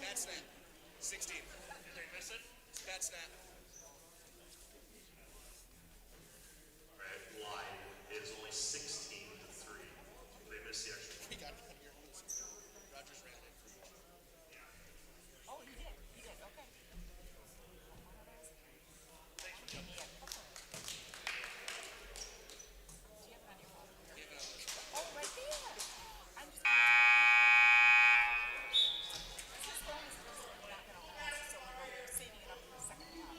Bad snap. 16. Did they miss it? Bad snap. Alright, live. It is only 16-3. They missed the extra We point. got it on your list. Rogers ran it. Oh, he did. He did. Okay. Thanks for jumping in. Do you have it on your phone? Give it up. Oh, right there. I'm just. His phone is not going to last, so we're saving it up for the second half.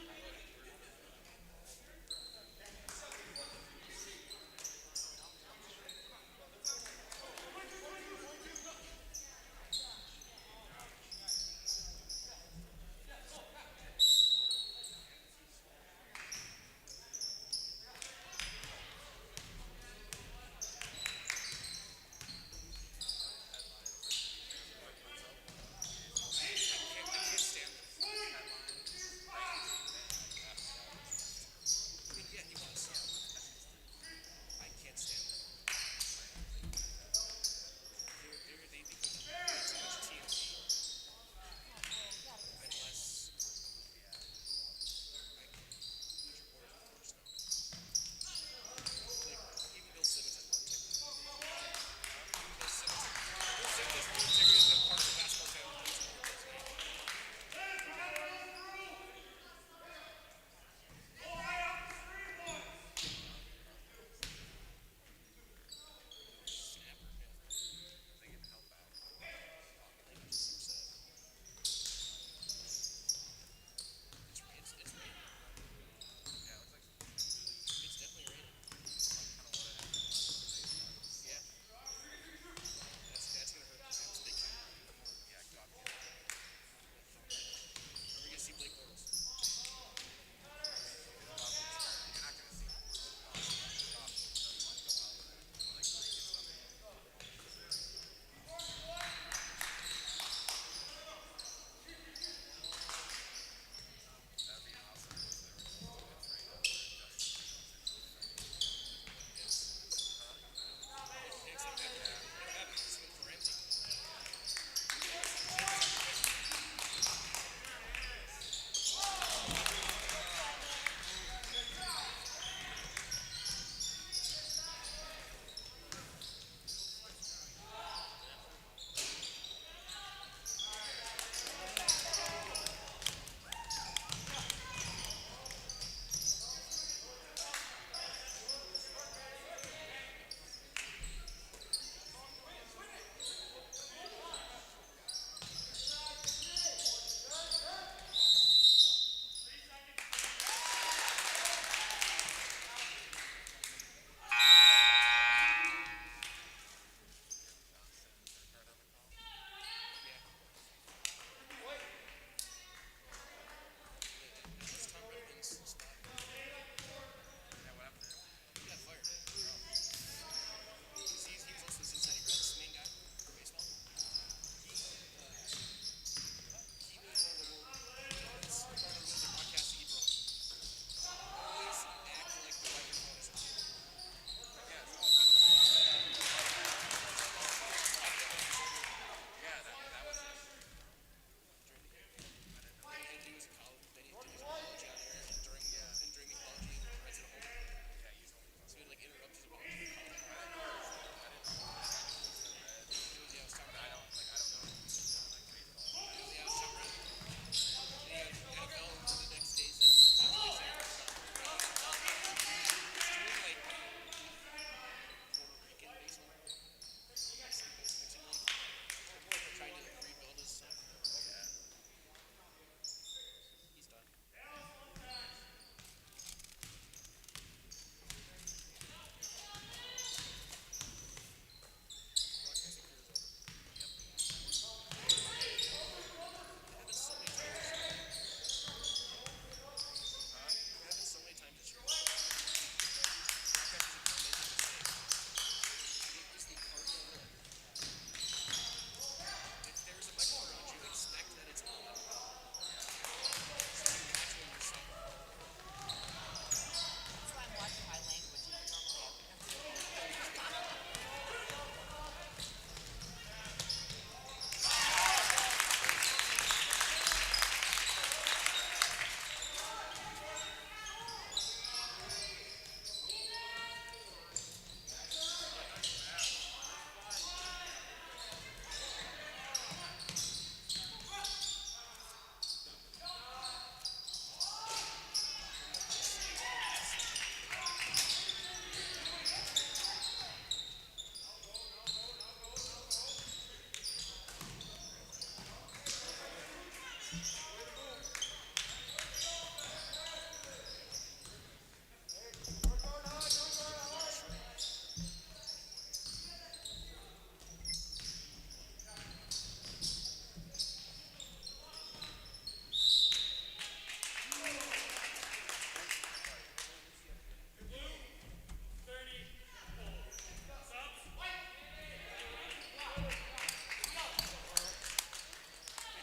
Pitch for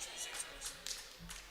the Sixers.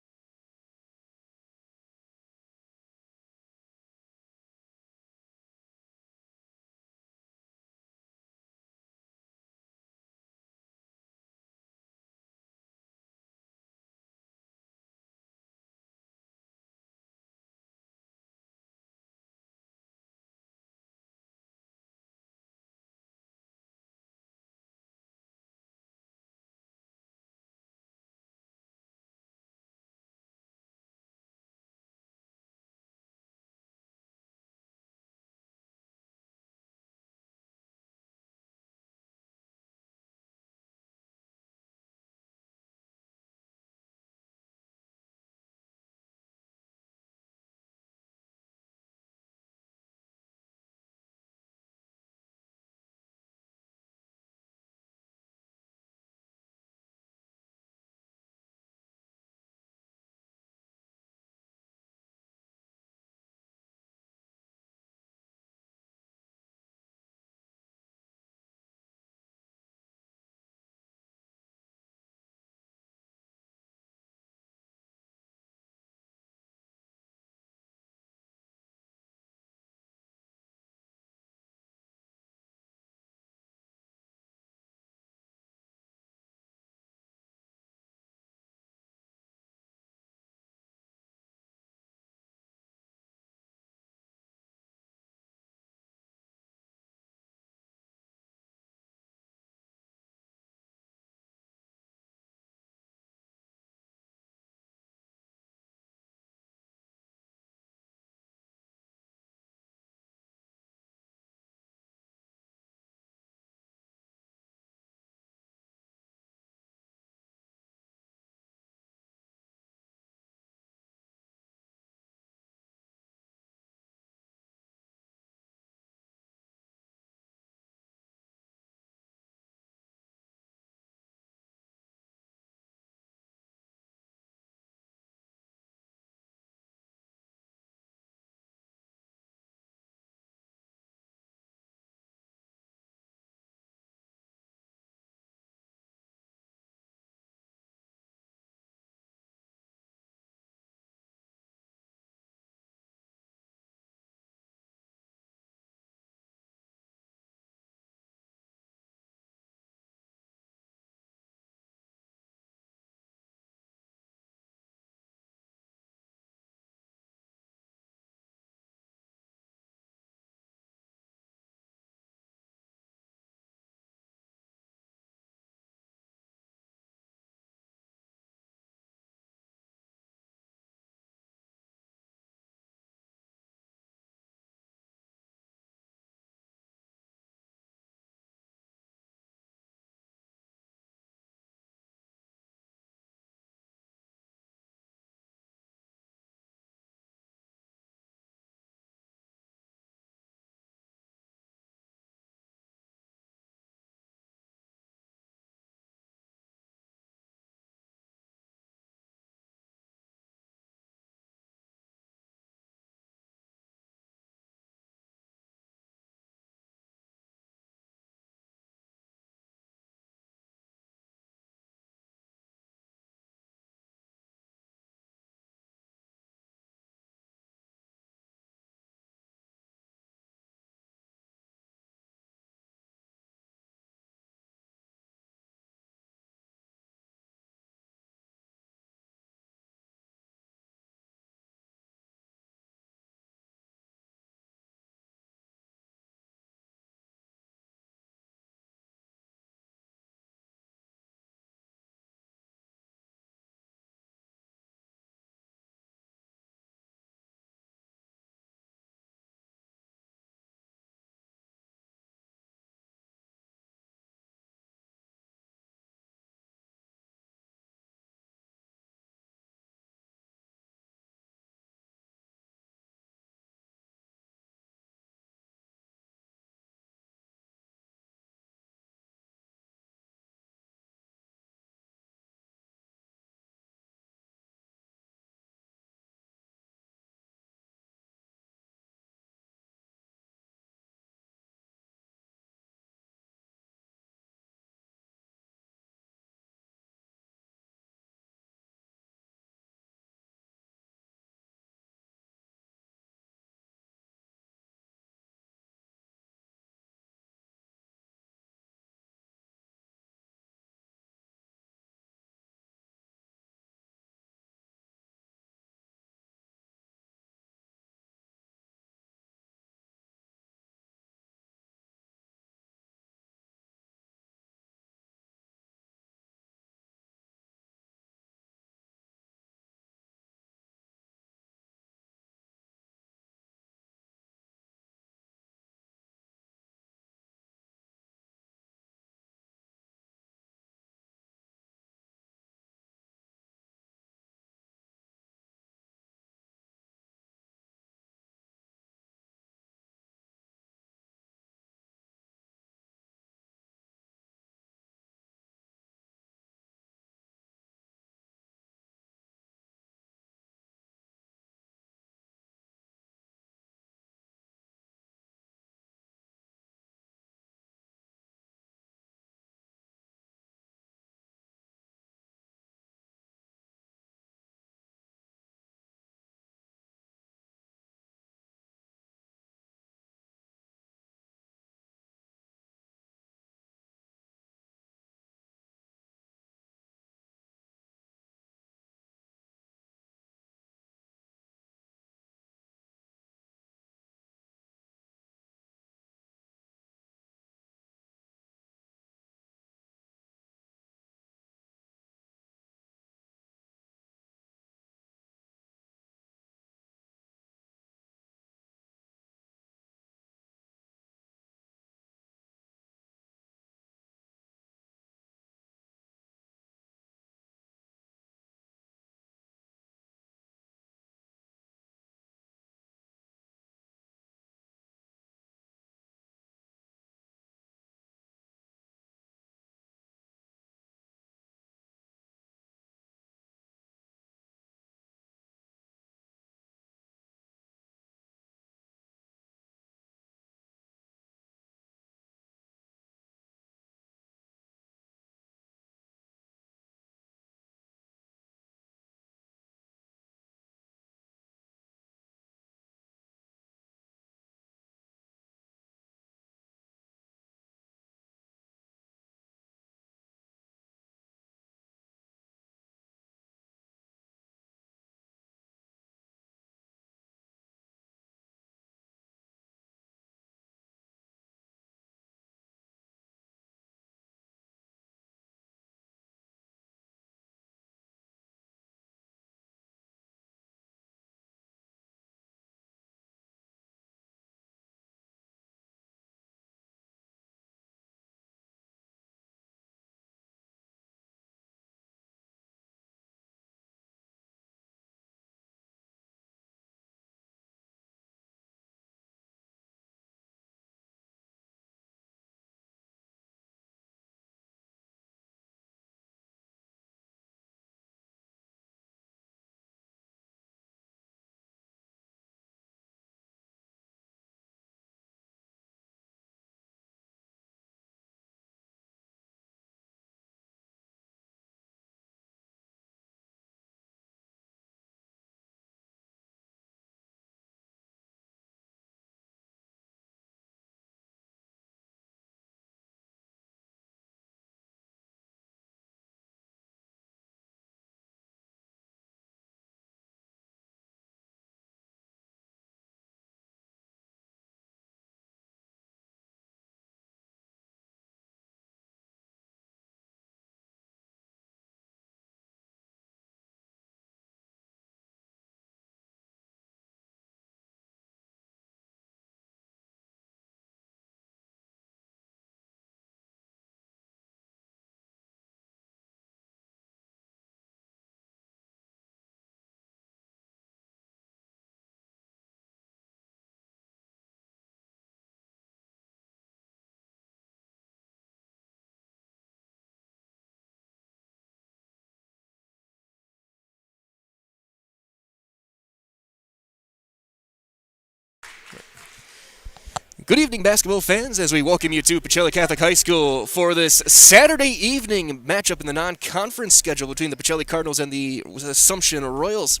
Good evening, basketball fans, as we welcome you to Pacelli Catholic High School for this Saturday evening matchup in the non-conference schedule between the Pacelli Cardinals and the Assumption Royals.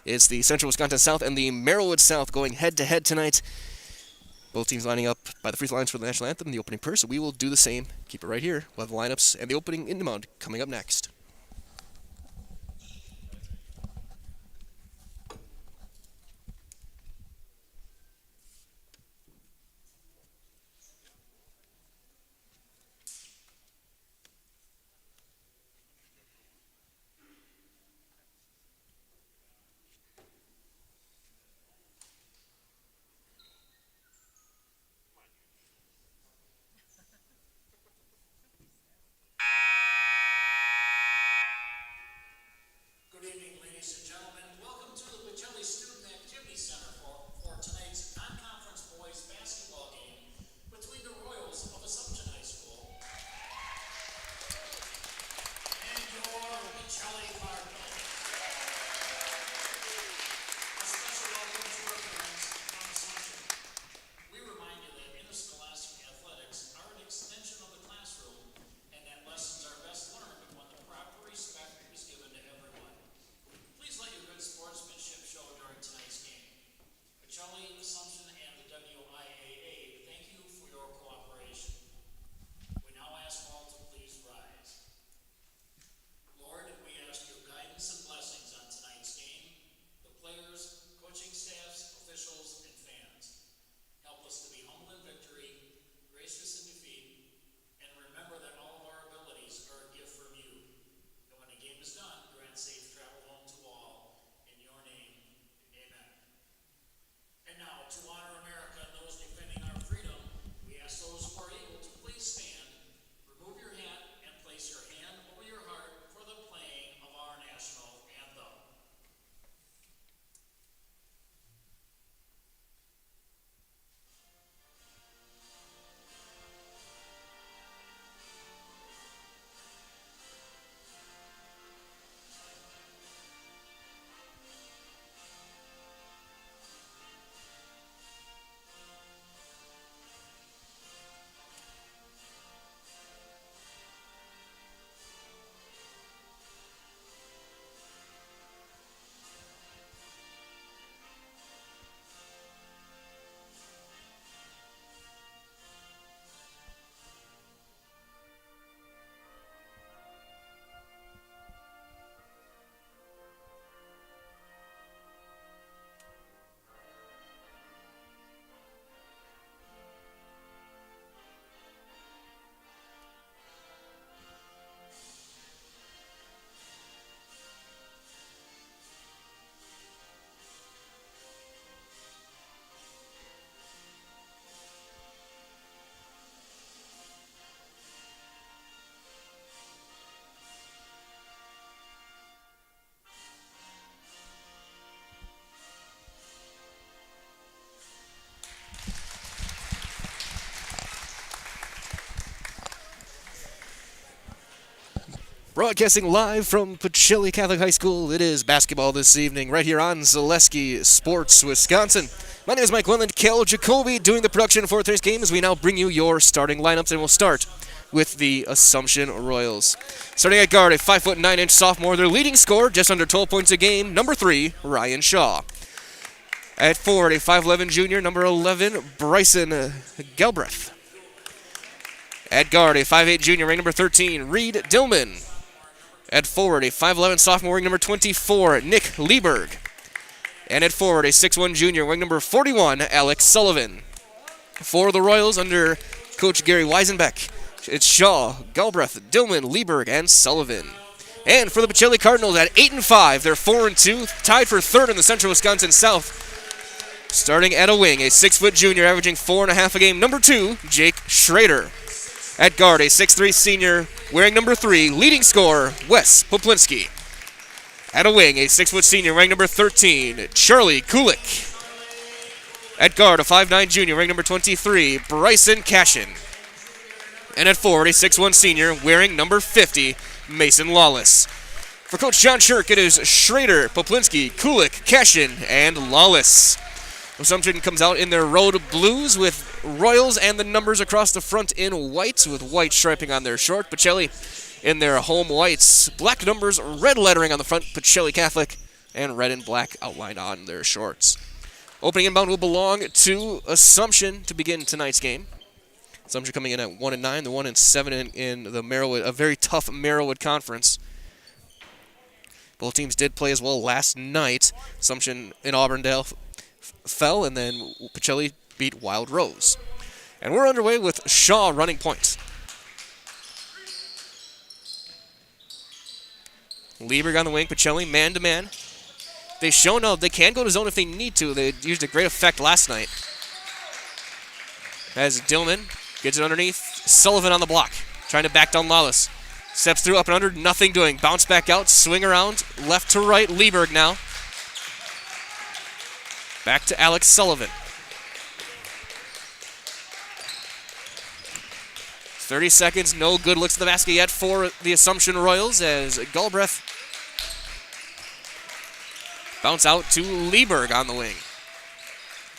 It's the Central Wisconsin South and the Merrillwood South going head-to-head tonight. Both teams lining up by the free throw lines for the national anthem, the opening purse. So we will do the same. Keep it right here. We'll have the lineups and the opening in the mound coming up next. Good evening, ladies and gentlemen. Welcome to the Pacelli Student Activity Center for tonight's non-conference boys basketball game between the Royals of Assumption High School and your Pacelli Cardinals. A special welcome to our friends from Assumption. We remind you that interscholastic athletics are an extension of the classroom and that lessons are best learned when the proper respect is given to everyone. Please let your good sportsmanship show during tonight's game. Pacelli, Assumption, and the WIAA thank you for your cooperation. We now ask all to please rise. Lord, we ask your guidance and blessings on tonight's game, the players, coaching staffs, officials, and fans. Help us to be humble in victory, gracious in defeat, and remember that all of our abilities are a gift from you. And when the game is done, grant safe travel home to all. In your name, amen. And now, to honor America and those defending our freedom, we ask those who are able to please stand, remove your hat, and place your hand over your heart for the playing of our national anthem. Broadcasting live from Pacelli Catholic High School, it is basketball this evening right here on Zaleski Sports Wisconsin. My name is Mike Welland, Cal Jacoby doing the production for today's game as we now bring you your starting lineups, and we'll start with the Assumption Royals. Starting at guard, a 5'9" sophomore, their leading scorer, just under 12 points a game, number 3, Ryan Shaw. At forward, a 5'11" junior, number 11, Bryson Galbraith. At guard, a 5'8" junior, ranked number 13, Reed Dillman. At forward, a 5'11" sophomore, wing number 24, Nick Lieberg. And at forward, a 6'1" junior, wing number 41, Alex Sullivan. For the Royals, under Coach Gary Weisenbeck, it's Shaw, Galbraith, Dillman, Lieberg, and Sullivan. And for the Pacelli Cardinals, at 8-5, they're 4-2, tied for third in the Central Wisconsin South. Starting at a wing, a 6' junior, averaging 4.5 a game, number 2, Jake Schrader. At guard, a 6'3" senior, wearing number 3, leading scorer, Wes Poplinski. At a wing, a 6' senior, wearing number 13, Charlie Kulik. At guard, a 5'9" junior, wearing number 23, Bryson Cashin. And at forward, a 6'1" senior, wearing number 50, Mason Lawless. For Coach John Shirk, it is Schrader, Poplinski, Kulik, Cashin, and Lawless. Assumption comes out in their road blues with Royals, and the numbers across the front in white with white striping on their short. Pacelli in their home whites. Black numbers, red lettering on the front, Pacelli Catholic, and red and black outlined on their shorts. Opening inbound will belong to Assumption to begin tonight's game. Assumption coming in at 1-9, the 1-7 in the Merrillwood, a very tough Merrillwood conference. Both teams did play as well last night. Assumption in Auburndale fell, and then Pacelli beat Wild Rose. And we're underway with Shaw running point. Lieberg on the wing, Pacelli man-to-man. They show now they can go to zone if they need to. They used a great effect last night. As Dillman gets it underneath, Sullivan on the block, trying to back down Lawless. Steps through, up and under, nothing doing. Bounce back out, swing around, left to right, Lieberg now. Back to Alex Sullivan. 30 seconds, no good looks at the basket yet for the Assumption Royals as Galbraith bounce out to Lieberg on the wing.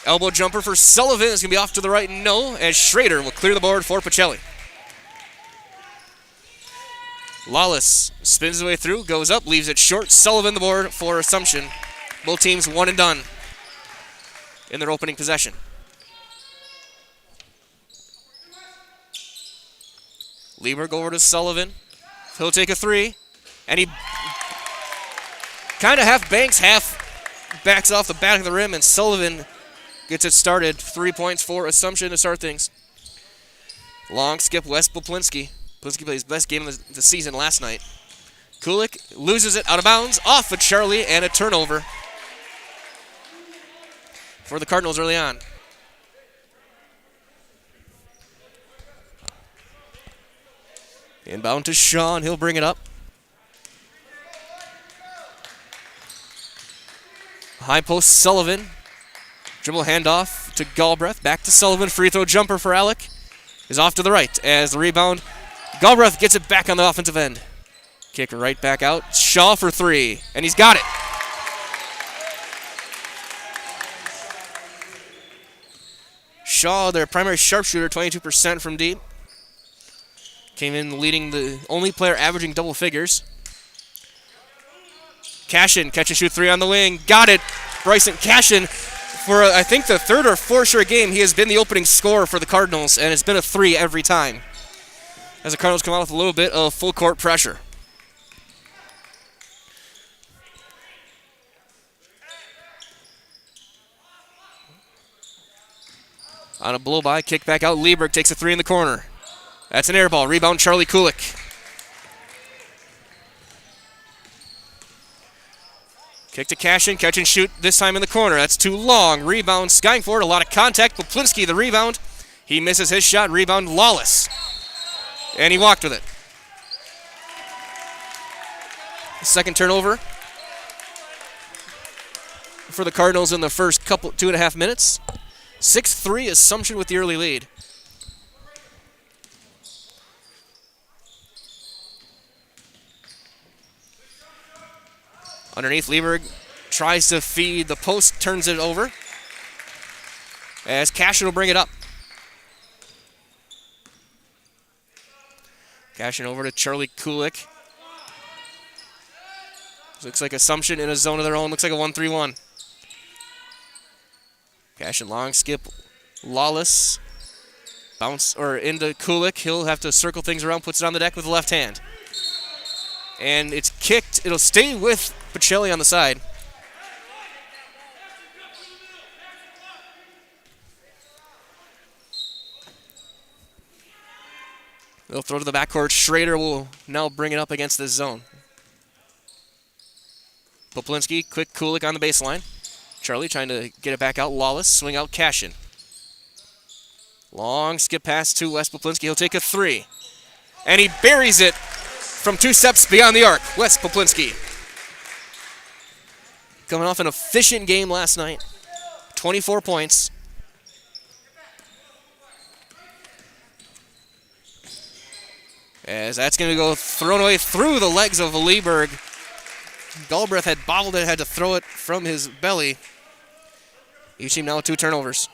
Elbow jumper for Sullivan is going to be off to the right, no, as Schrader will clear the board for Pacelli. Lawless spins his way through, goes up, leaves it short. Sullivan the board for Assumption. Both teams one and done in their opening possession. Lieberg over to Sullivan. He'll take a three, and he kind of half banks, half backs off the back of the rim, and Sullivan gets it started. 3 points for Assumption to start things. Long skip, Wes Poplinski. Poplinski played his best game of the season last night. Kulik loses it out of bounds, off of Charlie, and a turnover for the Cardinals early on. Inbound to Shaw, and he'll bring it up. High post Sullivan. Dribble handoff to Galbraith. Back to Sullivan. Free throw jumper for Alec. Is off to the right as the rebound. Galbraith gets it back on the offensive end. Kick right back out. Shaw for three, and he's got it. Shaw, their primary sharpshooter, 22% from deep. Came in leading, the only player averaging double figures. Cashin, catch and shoot three on the wing. Got it. Bryson Cashin, for I think the third or fourth straight game, he has been the opening scorer for the Cardinals, and it's been a three every time. As the Cardinals come out with a little bit of full court pressure. On a blow by, kick back out. Lieberg takes a three in the corner. That's an air ball. Rebound, Charlie Kulik. Kick to Cashin, catch and shoot, this time in the corner. That's too long. Rebound, skying for it. A lot of contact. Poplinski, the rebound. He misses his shot. Rebound, Lawless. And he walked with it. Second turnover for the Cardinals in the first 2.5 minutes. 6-3, Assumption with the early lead. Underneath, Lieberg tries to feed the post, turns it over. As Cashin will bring it up. Cashin over to Charlie Kulik. Looks like Assumption in a zone of their own. Looks like a 1-3-1. Cashin long skip. Lawless. Bounce or into Kulik. He'll have to circle things around, puts it on the deck with the left hand. And it's kicked. It'll stay with Pacelli on the side. They'll throw to the backcourt. Schrader will now bring it up against this zone. Poplinski, quick Kulik on the baseline. Charlie trying to get it back out. Lawless, swing out Cashin. Long skip pass to Wes Poplinski. He'll take a three. And he buries it from 2 steps beyond the arc. Wes Poplinski. Coming off an efficient game last night. 24 points. As that's going to go thrown away through the legs of Lieberg. Galbraith had bobbled it, had to throw it from his belly. Each team now with 2 turnovers.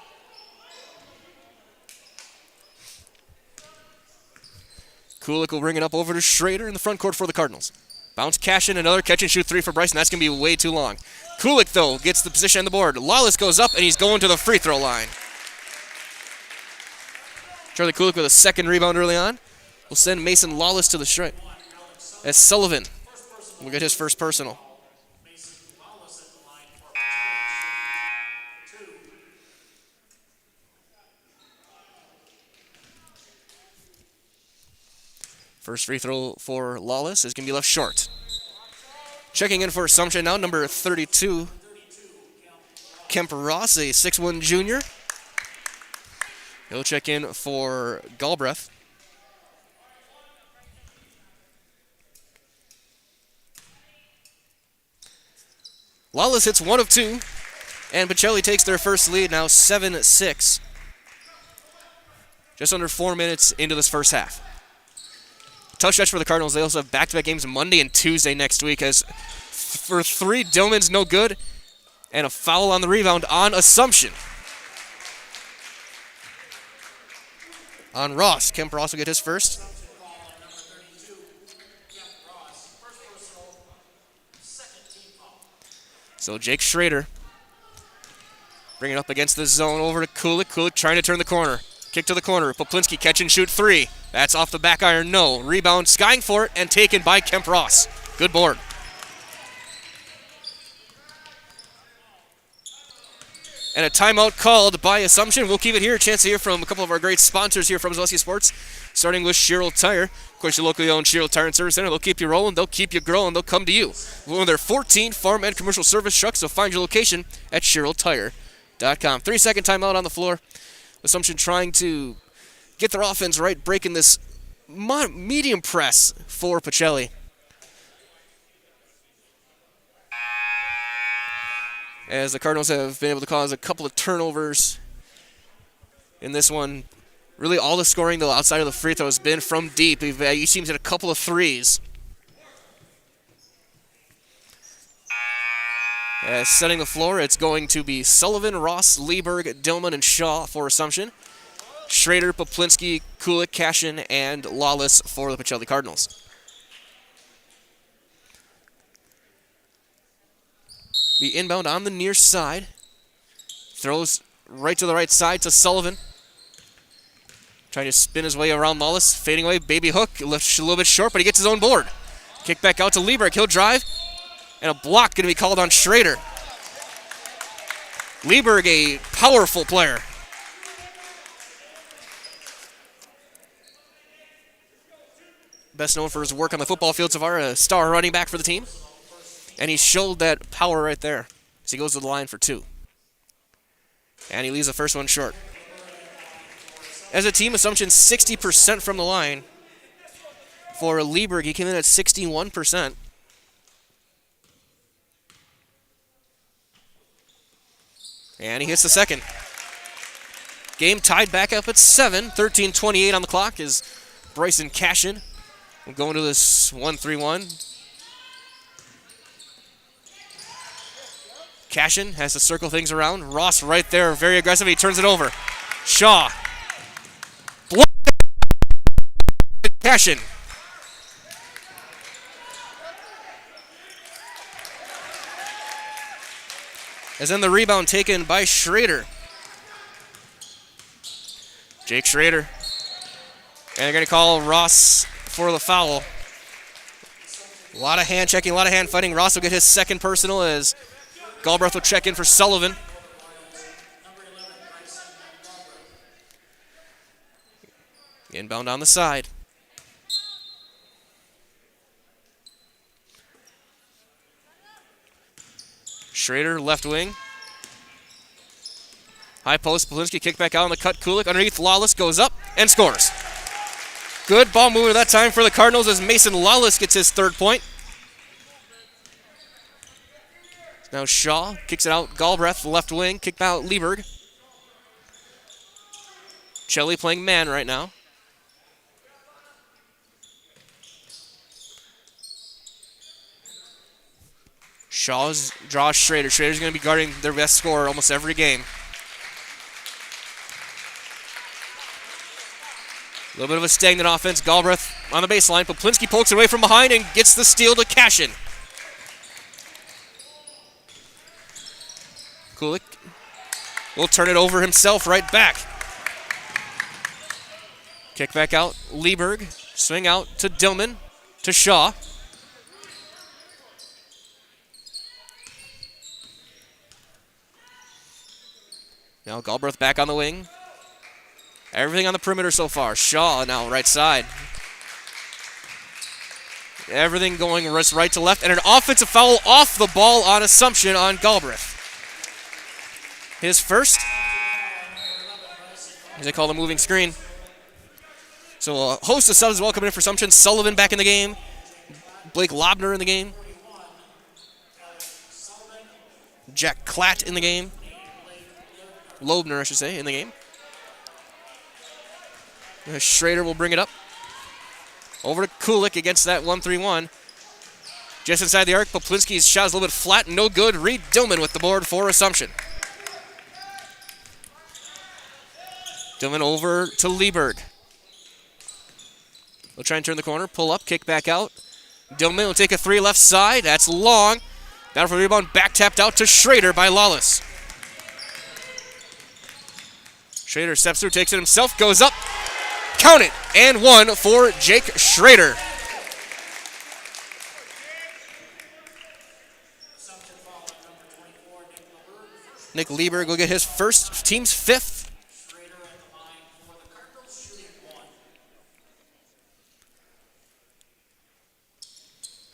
Kulik will bring it up over to Schrader in the front court for the Cardinals. Bounce, cash in, another catch and shoot three for Bryson. That's going to be way too long. Kulik, though, gets the position on the board. Lawless goes up, and he's going to the free throw line. Charlie Kulik with a second rebound early on. Will send Mason Lawless to the stripe. As Sullivan will get his first personal. First free throw for Lawless is going to be left short. Checking in for Assumption now, number 32, Kemp Ross, a 6'1 junior. He'll check in for Galbraith. Lawless hits 1 of 2, and Pacelli takes their first lead, now 7-6. Just under 4 minutes into this first half. Tough stretch for the Cardinals. They also have back-to-back games Monday and Tuesday next week. As for 3, Dillman's no good, and a foul on the rebound on Assumption. On Ross. Kemp Ross will get his first. So Jake Schrader bring it up against the zone over to Kulik. Kulik trying to turn the corner. Kick to the corner. Poplinski catch and shoot 3. That's off the back iron. No. Rebound, skying for it, and taken by Kemp Ross. Good board. And a timeout called by Assumption. We'll keep it here. A chance to hear from a couple of our great sponsors here from Zaleski Sports, starting with Sherrill Tire. Of course, your locally owned Sherrill Tire and Service Center. They'll keep you rolling. They'll keep you growing. They'll come to you. One of their 14 farm and commercial service trucks. So find your location at SherrillTire.com. 3-second timeout on the floor. Assumption trying to get their offense right, breaking this medium press for Pacelli. As the Cardinals have been able to cause a couple of turnovers in this one. Really all the scoring, though, outside of the free throw has been from deep. Each team's hit a couple of threes. As setting the floor, it's going to be Sullivan, Ross, Lieberg, Dillman, and Shaw for Assumption. Schrader, Poplinski, Kulik, Cashin, and Lawless for the Pacelli Cardinals. Be inbound on the near side. Throws right to the right side to Sullivan. Trying to spin his way around Lawless. Fading away, baby hook. Left a little bit short, but he gets his own board. Kick back out to Lieberg. He'll drive. And a block going to be called on Schrader. Lieberg, a powerful player. Best known for his work on the football field so far, a star running back for the team. And he showed that power right there as he goes to the line for 2. And he leaves the first one short. As a team, Assumption 60% from the line. For Lieberg, he came in at 61%. And he hits the second. Game tied back up at 7. 13:28 on the clock as Bryson Cashin will go into this 1-3-1. Cashin has to circle things around. Ross right there, very aggressive. He turns it over. Shaw. Block. Cashin. As then the rebound taken by Schrader. Jake Schrader. And they're going to call Ross for the foul. A lot of hand checking, a lot of hand fighting. Ross will get his second personal as Galbraith will check in for Sullivan. Inbound on the side. Schrader, left wing. High post, Polinski kick back out on the cut. Kulik underneath, Lawless goes up and scores. Good ball movement that time for the Cardinals as Mason Lawless gets his third point. Now Shaw kicks it out. Galbraith, left wing, kicked out Lieberg. Pacelli playing man right now. Shaw's draws Schrader. Schrader's going to be guarding their best scorer almost every game. A little bit of a stagnant offense. Galbraith on the baseline. Poplinski pokes it away from behind and gets the steal to Cashin. Kulik will turn it over himself right back. Kick back out. Lieberg. Swing out to Dillman. To Shaw. Now Galbraith back on the wing. Everything on the perimeter so far. Shaw now right side. Everything going right to left. And an offensive foul off the ball on Assumption on Galbraith. His first. As they call the moving screen. So a host of subs welcoming in for Assumption. Sullivan back in the game. Blake Lobner in the game. Jack Klatt in the game. Lobner, I should say, in the game. Schrader will bring it up. Over to Kulik against that 1-3-1. Just inside the arc, Poplinski's shot is a little bit flat, no good. Reed Dillman with the board for Assumption. Dillman over to Lieberg. We'll try and turn the corner, pull up, kick back out. Dillman will take a three left side. That's long. Down for the rebound, back tapped out to Schrader by Lawless. Schrader steps through, takes it himself, goes up. Count it, and one for Jake Schrader. Nick Lieberg will get his first, team's fifth.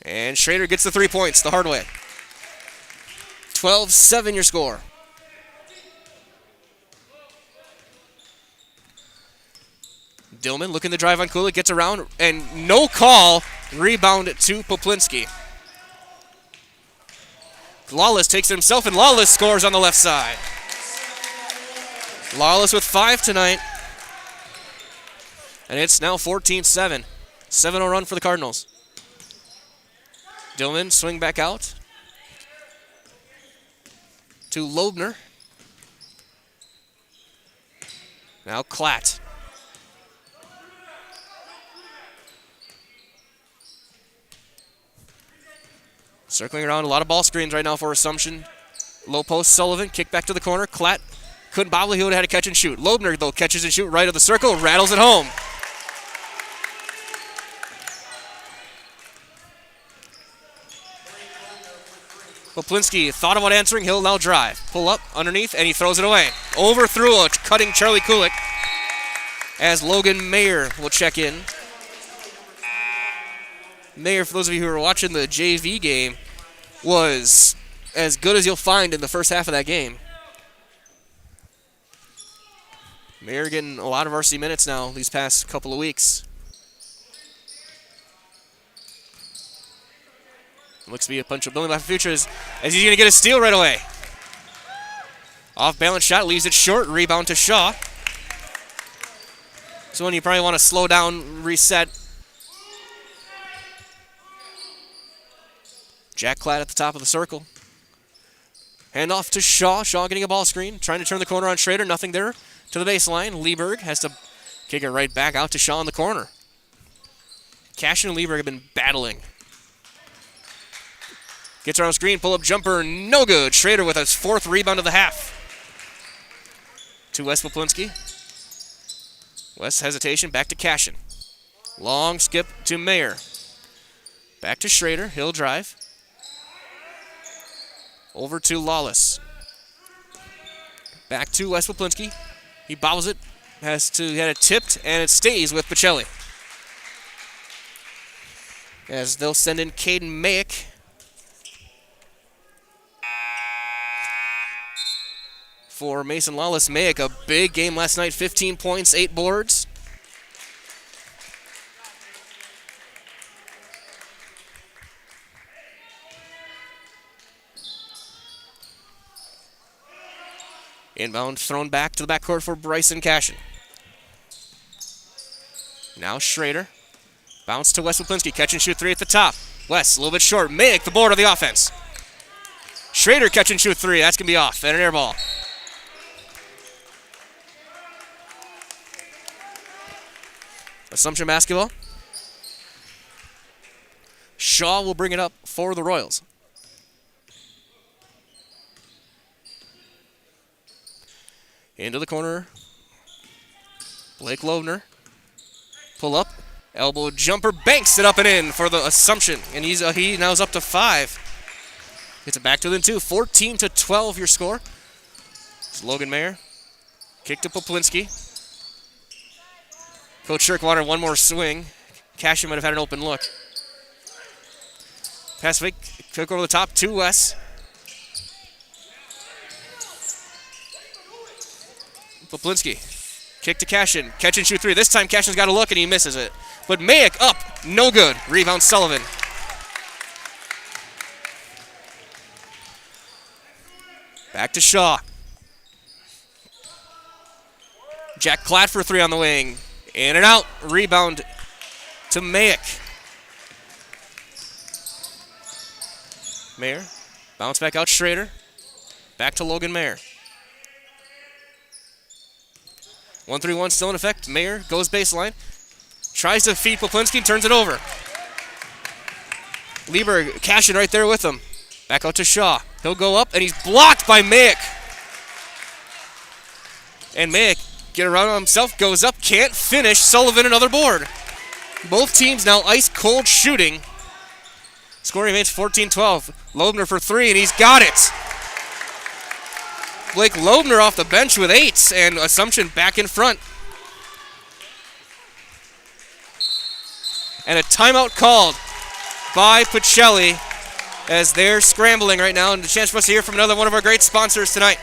And Schrader gets the 3 points the hard way. 12-7 your score. Dillman looking to drive on Kulik, gets around, and no call. Rebound to Poplinski. Lawless takes it himself, and Lawless scores on the left side. Lawless with 5 tonight. And it's now 14-7. 7-0 run for the Cardinals. Dillman swing back out to Lobner. Now Klatt. Circling around, a lot of ball screens right now for Assumption. Low post, Sullivan, kick back to the corner. Klatt couldn't bobble, he would have had to catch and shoot. Lobner, though, catches and shoot right of the circle, rattles it home. Poplinski thought about answering, he'll now drive. Pull up, underneath, and he throws it away. Overthrew a cutting Charlie Kulik as Logan Mayer will check in. Mayer, for those of you who are watching the JV game, was as good as you'll find in the first half of that game. Mayer getting a lot of RC minutes now these past couple of weeks. Looks to be a bunch of building left futures as he's going to get a steal right away. Off balance shot, leaves it short, rebound to Shaw. So when you probably want to slow down, reset. Jack Klatt at the top of the circle. Hand off to Shaw. Shaw getting a ball screen. Trying to turn the corner on Schrader. Nothing there. To the baseline. Lieberg has to kick it right back out to Shaw in the corner. Cashin and Lieberg have been battling. Gets around screen. Pull-up jumper. No good. Schrader with his fourth rebound of the half. To Wes Poplinski. Wes hesitation. Back to Cashin. Long skip to Mayer. Back to Schrader. He'll drive. Over to Lawless. Back to Wes Poplinski. He bobbles it. Had it tipped, and it stays with Pacelli. As they'll send in Caden Mayick. For Mason Lawless. Mayick, a big game last night. 15 points, 8 boards. Inbound thrown back to the backcourt for Bryson Cashin. Now Schrader. Bounce to Wes Poplinski. Catch and shoot three at the top. Wes, a little bit short. Mayick, the board of the offense. Schrader catch and shoot three. That's going to be off. And an air ball. Assumption basketball. Shaw will bring it up for the Royals. Into the corner. Blake Loebner. Pull up. Elbow jumper. Banks it up and in for the Assumption. And he now is up to 5. Gets it back to within 2. 14-12 your score. It's Logan Mayer. Kick to Poplinski. Coach Shirk wanted one more swing. Cashin might have had an open look. Pass fake. Kick over the top to Wes. Poplinski. Kick to Cashin. Catch and shoot 3. This time Cashin's got a look and he misses it. But Mayick up. No good. Rebound Sullivan. Back to Shaw. Jack Klatt for 3 on the wing. In and out. Rebound to Mayick. Mayer. Bounce back out Schrader. Back to Logan Mayer. 1-3-1 still in effect. Mayer goes baseline. Tries to feed Poplinski. Turns it over. Lieber Cashin right there with him. Back out to Shaw. He'll go up and he's blocked by Mayick. And Mayick get around on himself, goes up, can't finish. Sullivan another board. Both teams now ice cold shooting. Score remains 14-12. Loebner for 3 and he's got it. Blake Loebner off the bench with 8 and Assumption back in front. And a timeout called by Pacelli as they're scrambling right now, and a chance for us to hear from another one of our great sponsors tonight.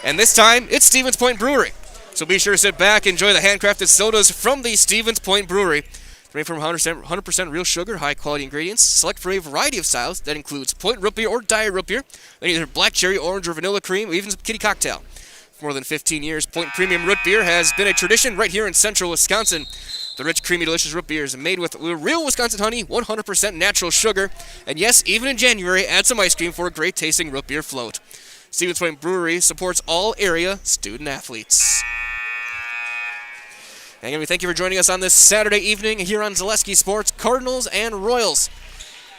And this time, it's Stevens Point Brewery. So be sure to sit back, enjoy the handcrafted sodas from the Stevens Point Brewery. Made from 100% real sugar, high-quality ingredients, select for a variety of styles that includes Point Root Beer or Diet Root Beer, then either black cherry, orange, or vanilla cream, or even some kitty cocktail. For more than 15 years, Point Premium Root Beer has been a tradition right here in central Wisconsin. The rich, creamy, delicious root beer is made with real Wisconsin honey, 100% natural sugar, and yes, even in January, add some ice cream for a great-tasting root beer float. Stevens Point Brewery supports all area student-athletes. And we thank you for joining us on this Saturday evening here on Zaleski Sports, Cardinals and Royals.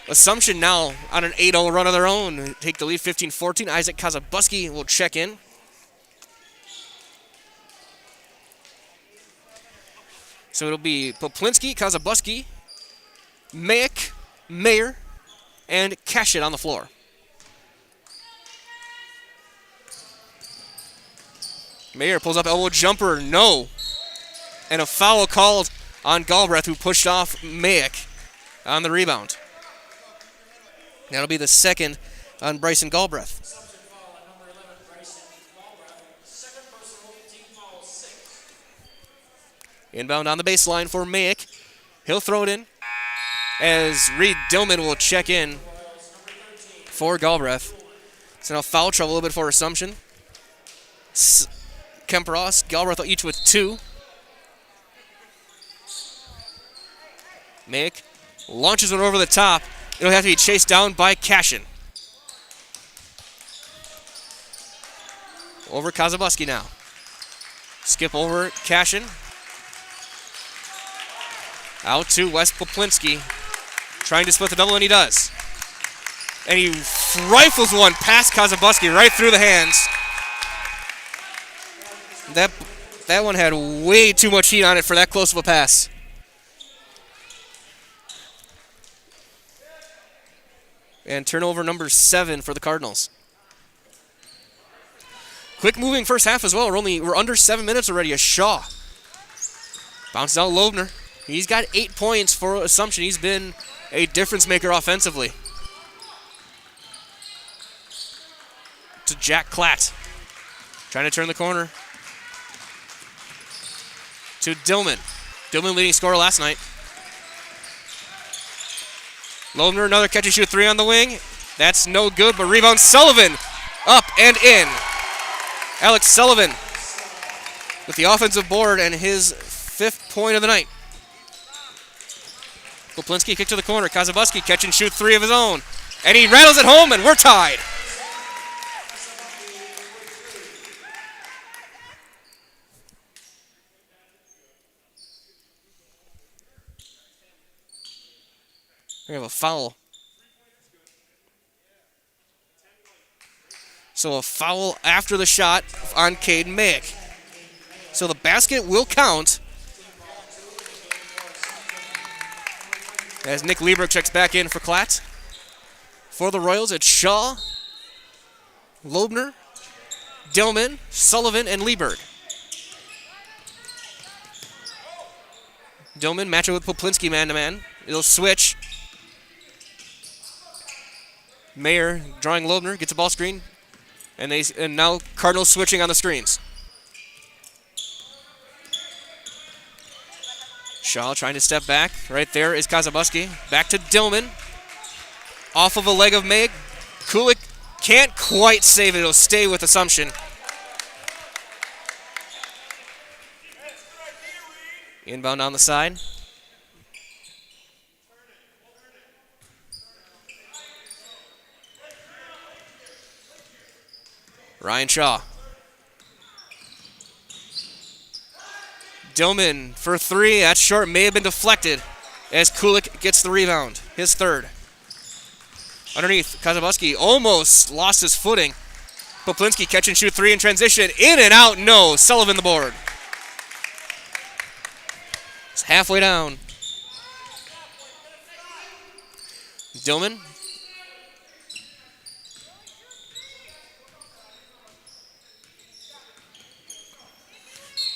Assumption now on an 8-0 run of their own. Take the lead 15-14. Isaac Kazabuski will check in. So it'll be Poplinski, Kazabuski, Mayick, Mayer, and Cashin on the floor. Mayer pulls up elbow jumper, no. And a foul called on Galbraith, who pushed off Mayick on the rebound. That'll be the second on Bryson Galbraith. Assumption foul on number 11, Bryson Galbraith. Second personal, team foul 6. Inbound on the baseline for Mayick. He'll throw it in as Reed Dillman will check in for Galbraith. So now foul trouble a little bit for Assumption. Kemperos, Galbraith each with 2. Mayick launches it over the top. It'll have to be chased down by Cashin. Over Kazabuski now. Skip over Cashin. Out to Wes Poplinski. Trying to split the double, and he does. And he rifles one past Kazabuski right through the hands. That one had way too much heat on it for that close of a pass. And turnover number 7 for the Cardinals. Quick moving first half as well. We're under 7 minutes already. A Shaw bounces out Loebner. He's got 8 points for Assumption. He's been a difference maker offensively. To Jack Klatt. Trying to turn the corner. To Dillman. Dillman leading scorer last night. Loebner, another catch and shoot 3 on the wing. That's no good, but rebound Sullivan. Up and in. Alex Sullivan with the offensive board and his 5th point of the night. Poplinski kick to the corner. Kazabuski catch and shoot 3 of his own. And he rattles it home, and we're tied. We have a foul. So a foul after the shot on Cade Mayick. So the basket will count. As Nick Lieberg checks back in for Klatt. For the Royals, it's Shaw, Loebner, Dillman, Sullivan, and Lieberg. Dillman matching with Poplinski man-to-man. It'll switch. Mayer drawing Loebner, gets a ball screen. And now Cardinals switching on the screens. Shaw trying to step back. Right there is Kazabuski. Back to Dillman. Off of a leg of Mayick. Kulik can't quite save it. It'll stay with Assumption. Inbound on the side. Ryan Shaw. Dillman for three. That's short. May have been deflected as Kulik gets the rebound. His third. Underneath, Kazabuski almost lost his footing. Poplinski catch and shoot three in transition. In and out, no. Sullivan the board. It's halfway down. Dillman.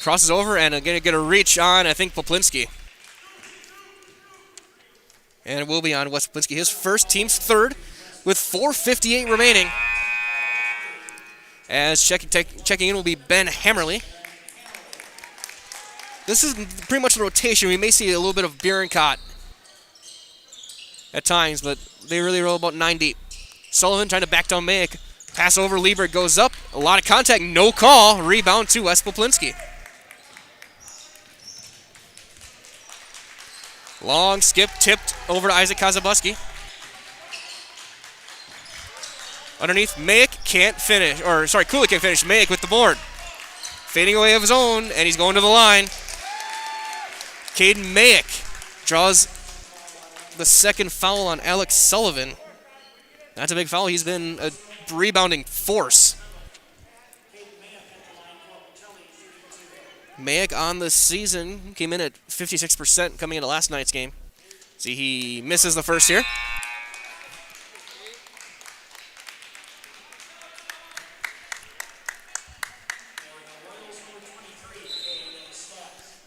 Crosses over and going to get a reach on, I think, Poplinski. And it will be on Wes Poplinski. His first, team's third, with 4:58 remaining. As checking in will be Ben Hammerly. This is pretty much the rotation. We may see a little bit of Bierencott at times, but they really roll about 9 deep. Sullivan trying to back down Mayick. Pass over, Lieberg goes up. A lot of contact, no call. Rebound to Wes Poplinski. Long skip, tipped over to Isaac Kazabuski. Underneath, Mayick can't finish, Kulik can't finish. Mayick with the board. Fading away of his own, and he's going to the line. Caden Mayick draws the second foul on Alex Sullivan. That's a big foul. He's been a rebounding force. Mayick on the season came in at 56% coming into last night's game. See, he misses the first here.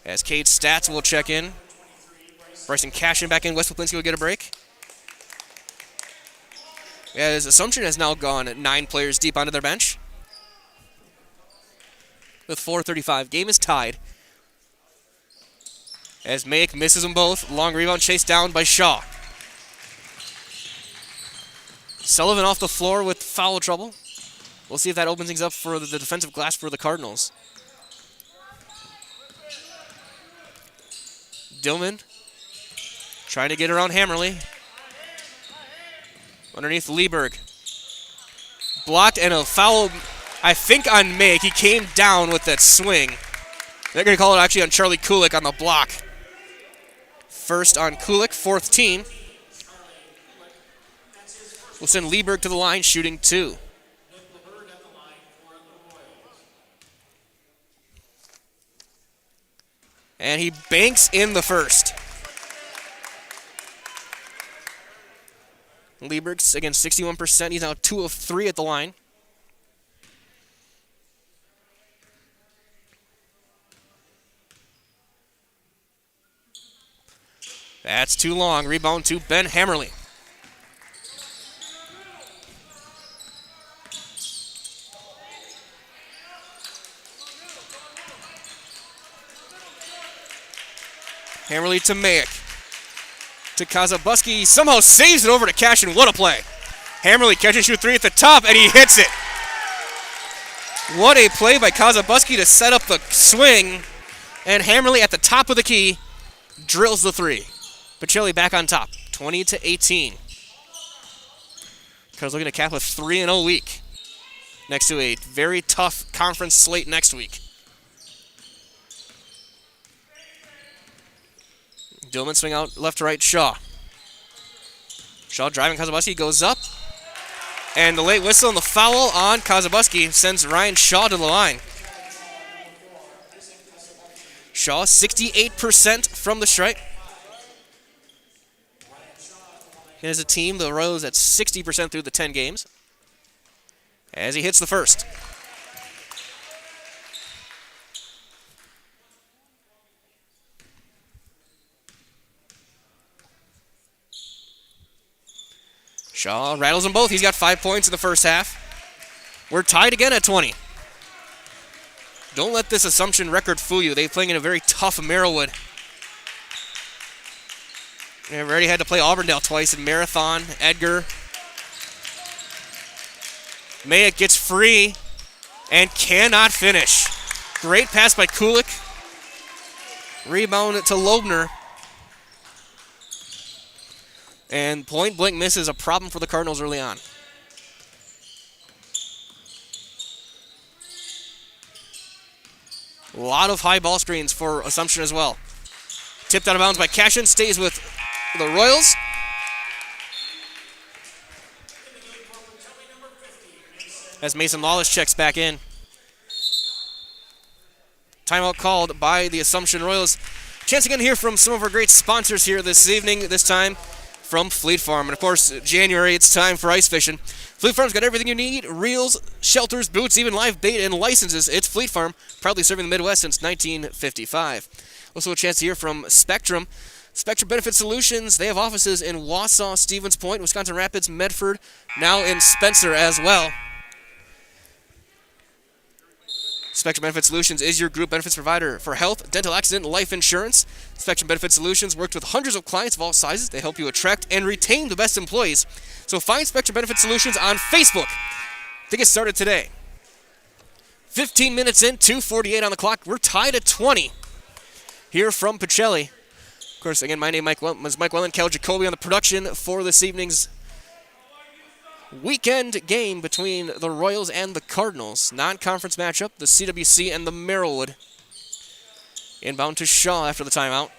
As Cade Stats will check in. Bryson Cashin back in. Wes Poplinski will get a break. As Assumption has now gone at 9 players deep onto their bench. With 4:35. Game is tied. As Mayick misses them both. Long rebound chased down by Shaw. Sullivan off the floor with foul trouble. We'll see if that opens things up for the defensive glass for the Cardinals. Dillman trying to get around Hammerly. Underneath Lieberg. Blocked and a foul, I think, on Mayick. He came down with that swing. They're going to call it actually on Charlie Kulik on the block. First on Kulik, fourth team. We'll send Lieberg to the line, shooting 2. And he banks in the first. Lieberg's, again, 61%. He's now 2 of 3 at the line. That's too long. Rebound to Ben Hammerly. Hammerly to Mayick. To Kazabuski. Somehow saves it over to Cashin. What a play. Hammerly catch and shoot 3 at the top, and he hits it. What a play by Kazabuski to set up the swing. And Hammerly at the top of the key drills the 3. Pacelli back on top, 20-18. Cardinals looking to cap a 3-0 week. Next to a very tough conference slate next week. Dillman swing out left to right, Shaw. Shaw driving Kazabuski, goes up. And the late whistle and the foul on Kazabuski sends Ryan Shaw to the line. Shaw 68% from the stripe. And as a team, the Royals at 60% through the 10 games. As he hits the first. Shaw rattles them both. He's got 5 points in the first half. We're tied again at 20. Don't let this Assumption record fool you. They're playing in a very tough Merrillwood. They've already had to play Auburndale twice in Marathon. Edgar. Mayak gets free and cannot finish. Great pass by Kulik. Rebound to Loebner. And point blank miss is a problem for the Cardinals early on. A lot of high ball screens for Assumption as well. Tipped out of bounds by Cashin, stays with the Royals. As Mason Lawless checks back in. Timeout called by the Assumption Royals. Chance again to hear from some of our great sponsors here this evening, this time from Fleet Farm. And of course, January, it's time for ice fishing. Fleet Farm's got everything you need: reels, shelters, boots, even live bait and licenses. It's Fleet Farm, proudly serving the Midwest since 1955. Also a chance to hear from Spectrum. Spectrum Benefit Solutions, they have offices in Wausau, Stevens Point, Wisconsin Rapids, Medford, now in Spencer as well. Spectrum Benefit Solutions is your group benefits provider for health, dental, accident, and life insurance. Spectrum Benefit Solutions works with hundreds of clients of all sizes. They help you attract and retain the best employees. So find Spectrum Benefit Solutions on Facebook to get started today. 15 minutes in, 2:48 on the clock. We're tied at 20 here from Pacelli. Of course, again, my name is Mike Welland, Cal Jacoby on the production for this evening's weekend game between the Royals and the Cardinals. Non-conference matchup, the CWC and the Merrillwood. Inbound to Shaw after the timeout.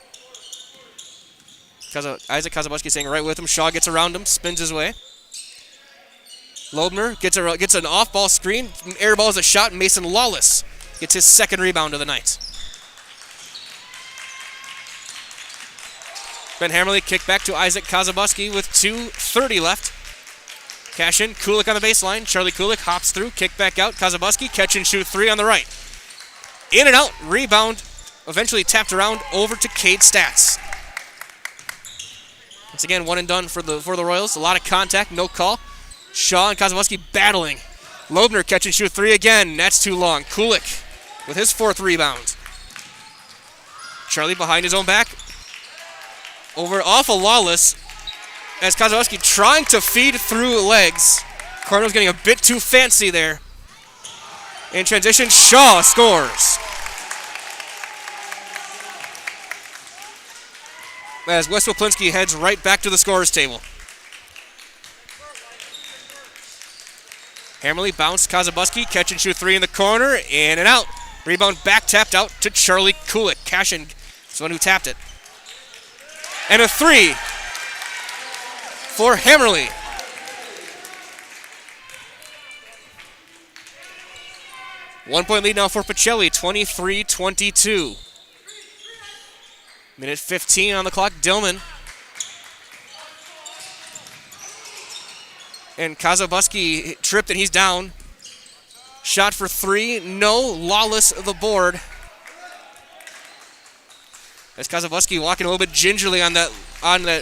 Isaac Kazabuski staying right with him. Shaw gets around him, spins his way. Loebner gets an off-ball screen, airballs a shot, and Mason Lawless gets his second rebound of the night. Ben Hammerly kicked back to Isaac Kazabuski with 2:30 left. Cash in, Kulik on the baseline. Charlie Kulik hops through, kick back out. Kazabuski, catch and shoot three on the right. In and out, rebound, eventually tapped around over to Cade Stats. Once again, one and done for the Royals. A lot of contact, no call. Shaw and Kazabuski battling. Loebner catch and shoot three again. That's too long. Kulik with his fourth rebound. Charlie behind his own back. Over off of Lawless. As Kazabuski trying to feed through legs. Cardinals getting a bit too fancy there. In transition, Shaw scores. As Wes Waplinski heads right back to the scorer's table. Hammerly bounced Kazabuski, catch and shoot three in the corner, in and out. Rebound back tapped out to Charlie Kulik. Cashin is the one who tapped it. And a three for Hammerly. One-point lead now for Pacelli, 23-22. Minute 15 on the clock. Dillman. And Kazabuski tripped and he's down. Shot for three. No. Lawless the board. As Kazabuski walking a little bit gingerly on that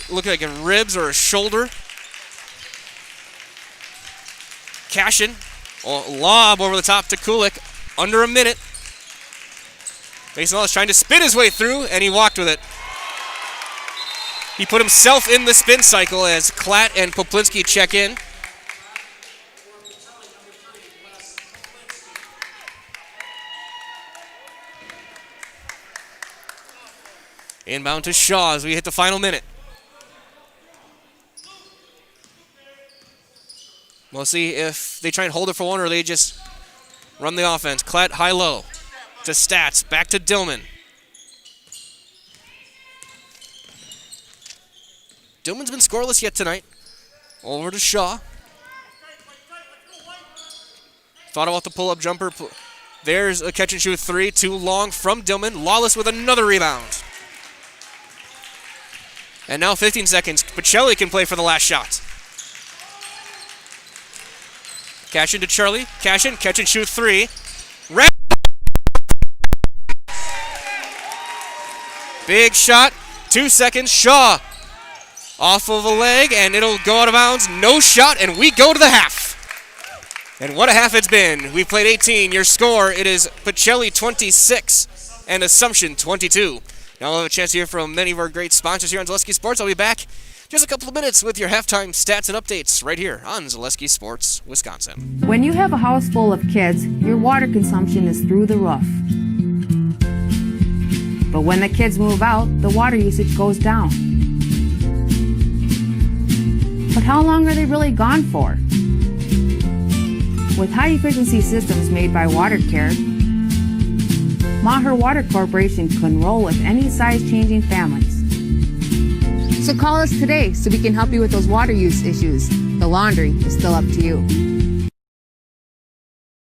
looking like a ribs or a shoulder. Cashin. Lob over the top to Kulik. Under a minute. Mason Lawless trying to spin his way through, and he walked with it. He put himself in the spin cycle as Klatt and Poplinski check in. Inbound to Shaw as we hit the final minute. We'll see if they try and hold it for one or they just run the offense. Klatt high-low to Stats. Back to Dillman. Dillman's been scoreless yet tonight. Over to Shaw. Thought about the pull-up jumper. There's a catch-and-shoot three. Too long from Dillman. Lawless with another rebound. And now 15 seconds. Pacelli can play for the last shot. Cash into Charlie. Cash in. Catch-and-shoot three. Big shot. 2 seconds. Shaw off of a leg, and it'll go out of bounds. No shot, and we go to the half. And what a half it's been. We've played 18. Your score, it is Pacelli 26 and Assumption 22. Now we'll have a chance to hear from many of our great sponsors here on Zaleski Sports. I'll be back just a couple of minutes with your halftime stats and updates right here on Zaleski Sports, Wisconsin. When you have a house full of kids, your water consumption is through the roof. But when the kids move out, the water usage goes down. But how long are they really gone for? With high-efficiency systems made by WaterCare, Maher Water Corporation can roll with any size-changing families. So call us today so we can help you with those water use issues. The laundry is still up to you.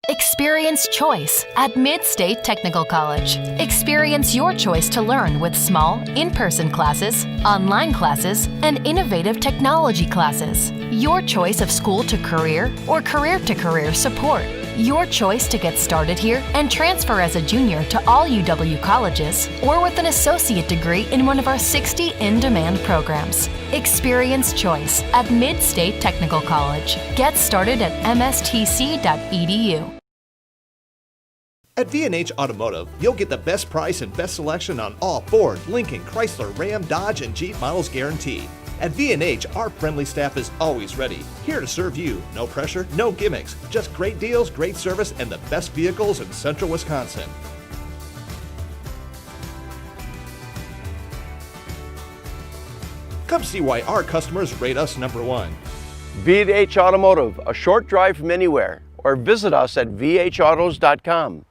Experience choice at Mid-State Technical College. Experience your choice to learn with small, in-person classes, online classes, and innovative technology classes. Your choice of school to career or career to career support. Your choice to get started here and transfer as a junior to all UW colleges or with an associate degree in one of our 60 in-demand programs. Experience choice at Mid-State Technical College. Get started at mstc.edu. At V&H Automotive, you'll get the best price and best selection on all Ford, Lincoln, Chrysler, Ram, Dodge, and Jeep models guaranteed. At V&H, our friendly staff is always ready, here to serve you. No pressure, no gimmicks, just great deals, great service, and the best vehicles in central Wisconsin. Come see why our customers rate us #1. V&H Automotive, a short drive from anywhere, or visit us at vhautos.com.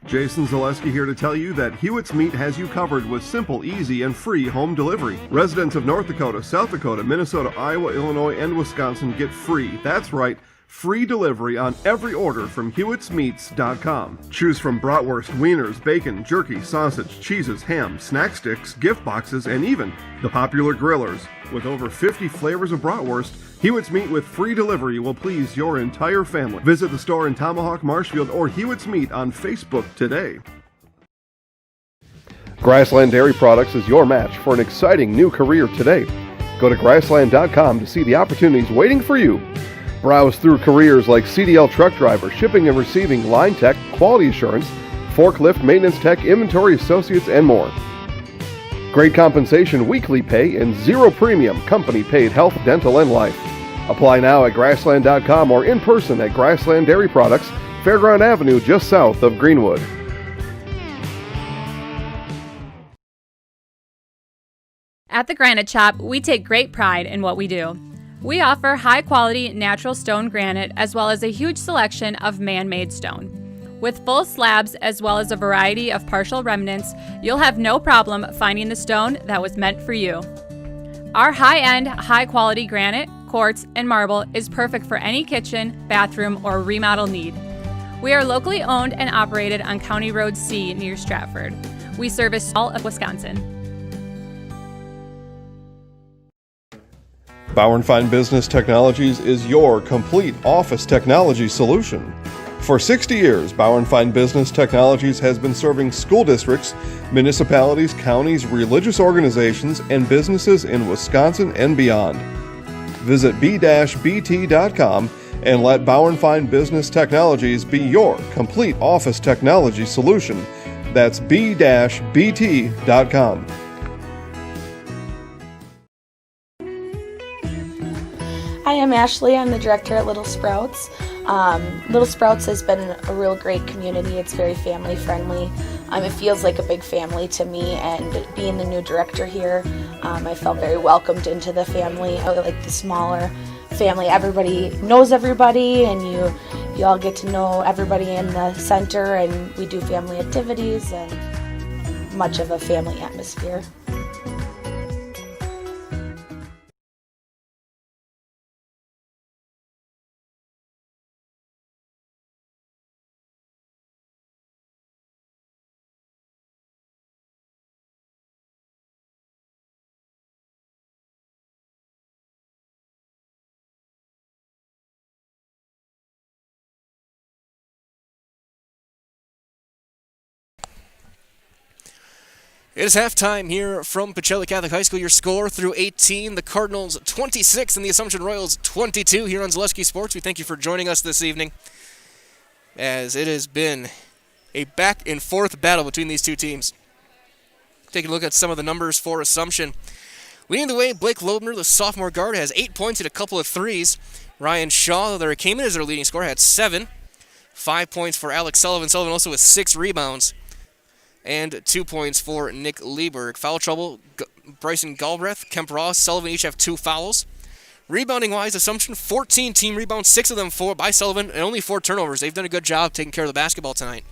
Jason Zaleski here to tell you that Hewitt's Meat has you covered with simple, easy, and free home delivery. Residents of North Dakota, South Dakota, Minnesota, Iowa, Illinois, and Wisconsin get free, that's right, free delivery on every order from Hewitt'sMeats.com. Choose from bratwurst, wieners, bacon, jerky, sausage, cheeses, ham, snack sticks, gift boxes, and even the popular grillers. With over 50 flavors of bratwurst, Hewitt's Meat with free delivery will please your entire family. Visit the store in Tomahawk, Marshfield, or Hewitt's Meat on Facebook today. Grassland Dairy Products is your match for an exciting new career today. Go to grassland.com to see the opportunities waiting for you. Browse through careers like CDL truck driver, shipping and receiving, line tech, quality assurance, forklift, maintenance tech, inventory associates, and more. Great compensation, weekly pay, and zero premium, company-paid health, dental, and life. Apply now at grassland.com or in person at Grassland Dairy Products, Fairground Avenue, just south of Greenwood. At the Granite Shop, we take great pride in what we do. We offer high-quality natural stone granite as well as a huge selection of man-made stone. With full slabs as well as a variety of partial remnants, you'll have no problem finding the stone that was meant for you. Our high-end, high-quality granite, quartz, and marble is perfect for any kitchen, bathroom, or remodel need. We are locally owned and operated on County Road C near Stratford. We service all of Wisconsin. Bauer & Fine Business Technologies is your complete office technology solution. For 60 years, Bauer & Fine Business Technologies has been serving school districts, municipalities, counties, religious organizations, and businesses in Wisconsin and beyond. Visit b-bt.com and let Bauer & Fine Business Technologies be your complete office technology solution. That's b-bt.com. Hi, I'm Ashley. I'm the director at Little Sprouts. Little Sprouts has been a real great community. It's very family friendly. It feels like a big family to me, and being the new director here, I felt very welcomed into the family. I like the smaller family. Everybody knows everybody, and you all get to know everybody in the center, and we do family activities and much of a family atmosphere. It is halftime here from Pacelli Catholic High School. Your score through 18, the Cardinals 26 and the Assumption Royals 22 here on Zaleski Sports. We thank you for joining us this evening, as it has been a back-and-forth battle between these two teams. Taking a look at some of the numbers for Assumption. Leading the way, Blake Loebner, the sophomore guard, has 8 points and a couple of threes. Ryan Shaw, that came in as their leading scorer, had 7. 5 points for Alex Sullivan. Sullivan also with 6 rebounds. And 2 points for Nick Lieberg. Foul trouble, Bryson Galbraith, Kemp Ross, Sullivan each have 2 fouls. Rebounding-wise, Assumption, 14 team rebounds, 6 of them by Sullivan, and only 4 turnovers. They've done a good job taking care of the basketball tonight.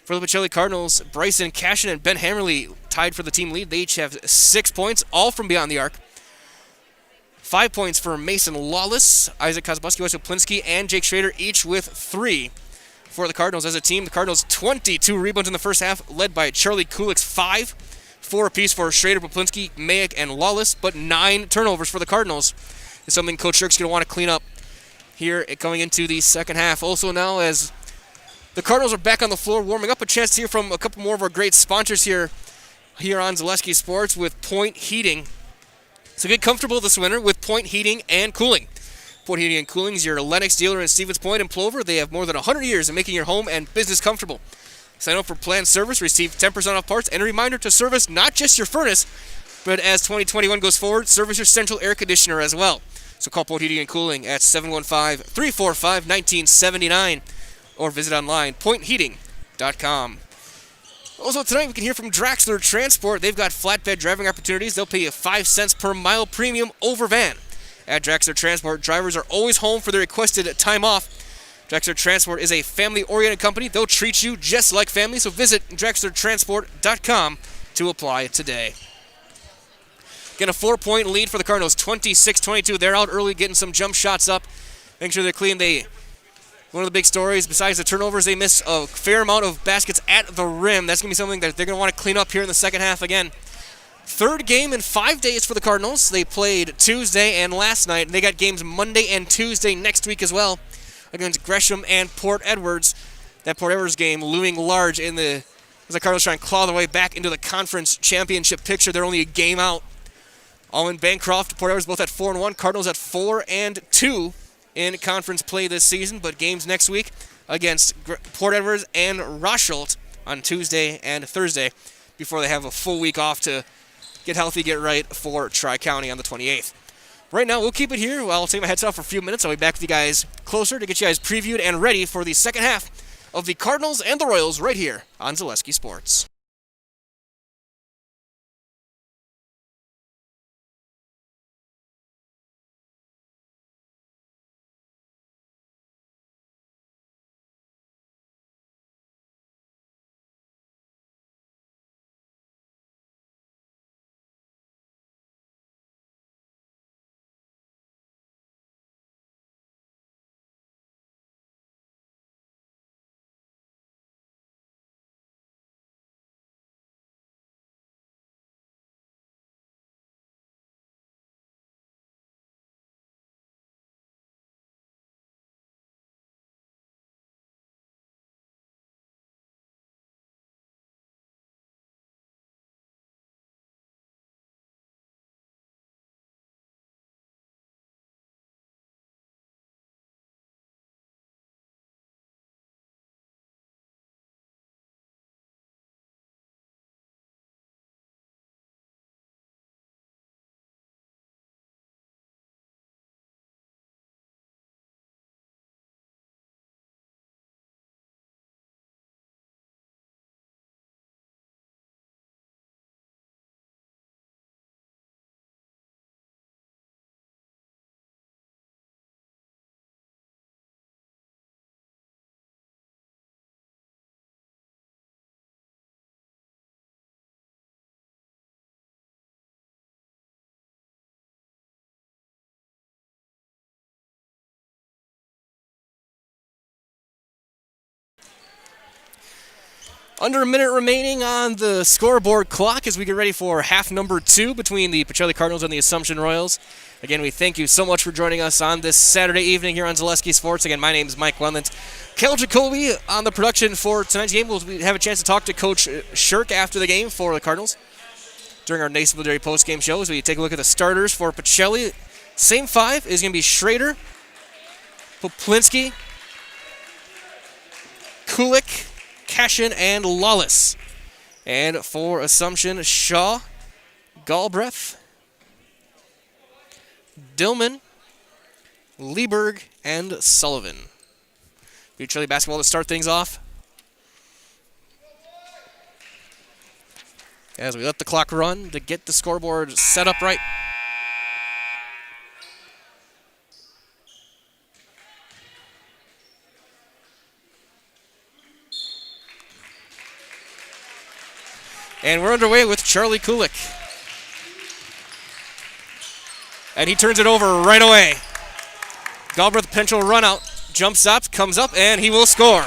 For the Pacelli Cardinals, Bryson Cashin and Ben Hammerly tied for the team lead. They each have 6 points, all from beyond the arc. 5 points for Mason Lawless, Isaac Kozlowski, Wes Plinski, and Jake Schrader, each with 3. For the Cardinals as a team, the Cardinals 22 rebounds in the first half, led by Charlie Kulik's 5. 4 apiece for Schrader, Poplinski, Mayak, and Lawless, but 9 turnovers for the Cardinals. It's something Coach Shirk's going to want to clean up here going into the second half. Also now, as the Cardinals are back on the floor warming up, a chance to hear from a couple more of our great sponsors here on Zaleski Sports with Point Heating. So get comfortable this winter with Point Heating and Cooling. Point Heating and Cooling is your Lennox dealer in Stevens Point and Plover. They have more than 100 years in making your home and business comfortable. Sign up for planned service, receive 10% off parts, and a reminder to service not just your furnace, but as 2021 goes forward, service your central air conditioner as well. So call Point Heating and Cooling at 715-345-1979 or visit online, pointheating.com. Also tonight we can hear from Draxler Transport. They've got flatbed driving opportunities. They'll pay you 5 cents per mile premium over van. At Draxler Transport, drivers are always home for their requested time off. Draxler Transport is a family-oriented company. They'll treat you just like family, so visit DraxlerTransport.com to apply today. Again, a 4-point lead for the Cardinals, 26-22. They're out early getting some jump shots up. Making sure they're clean. One of the big stories, besides the turnovers, they miss a fair amount of baskets at the rim. That's going to be something that they're going to want to clean up here in the second half again. Third game in 5 days for the Cardinals. They played Tuesday and last night. They got games Monday and Tuesday next week as well against Gresham and Port Edwards. That Port Edwards game looming large as the Cardinals try and claw their way back into the conference championship picture. They're only a game out. Almond Bancroft, Port Edwards both at 4-1. Cardinals at 4-2 in conference play this season. But games next week against Port Edwards and Rosholt on Tuesday and Thursday before they have a full week off to get healthy, get right for Tri-County on the 28th. Right now, we'll keep it here. I'll take my heads off for a few minutes. I'll be back with you guys closer to get you guys previewed and ready for the second half of the Cardinals and the Royals right here on Zaleski Sports. Under a minute remaining on the scoreboard clock as we get ready for half number 2 between the Pacelli Cardinals and the Assumption Royals. Again, we thank you so much for joining us on this Saturday evening here on Zaleski Sports. Again, my name is Mike Wendland. Kel Jacoby on the production for tonight's game. We'll have a chance to talk to Coach Shirk after the game for the Cardinals during our Nationville Dairy post-game show as we take a look at the starters for Pacelli. Same 5 is going to be Schrader, Poplinski, Kulik, Cashin, and Lawless. And for Assumption, Shaw, Galbraith, Dillman, Lieberg, and Sullivan. Pacelli basketball to start things off. As we let the clock run to get the scoreboard set up right. And we're underway with Charlie Kulik. And he turns it over right away. Galbraith potential run out. Jumps up, comes up, and he will score.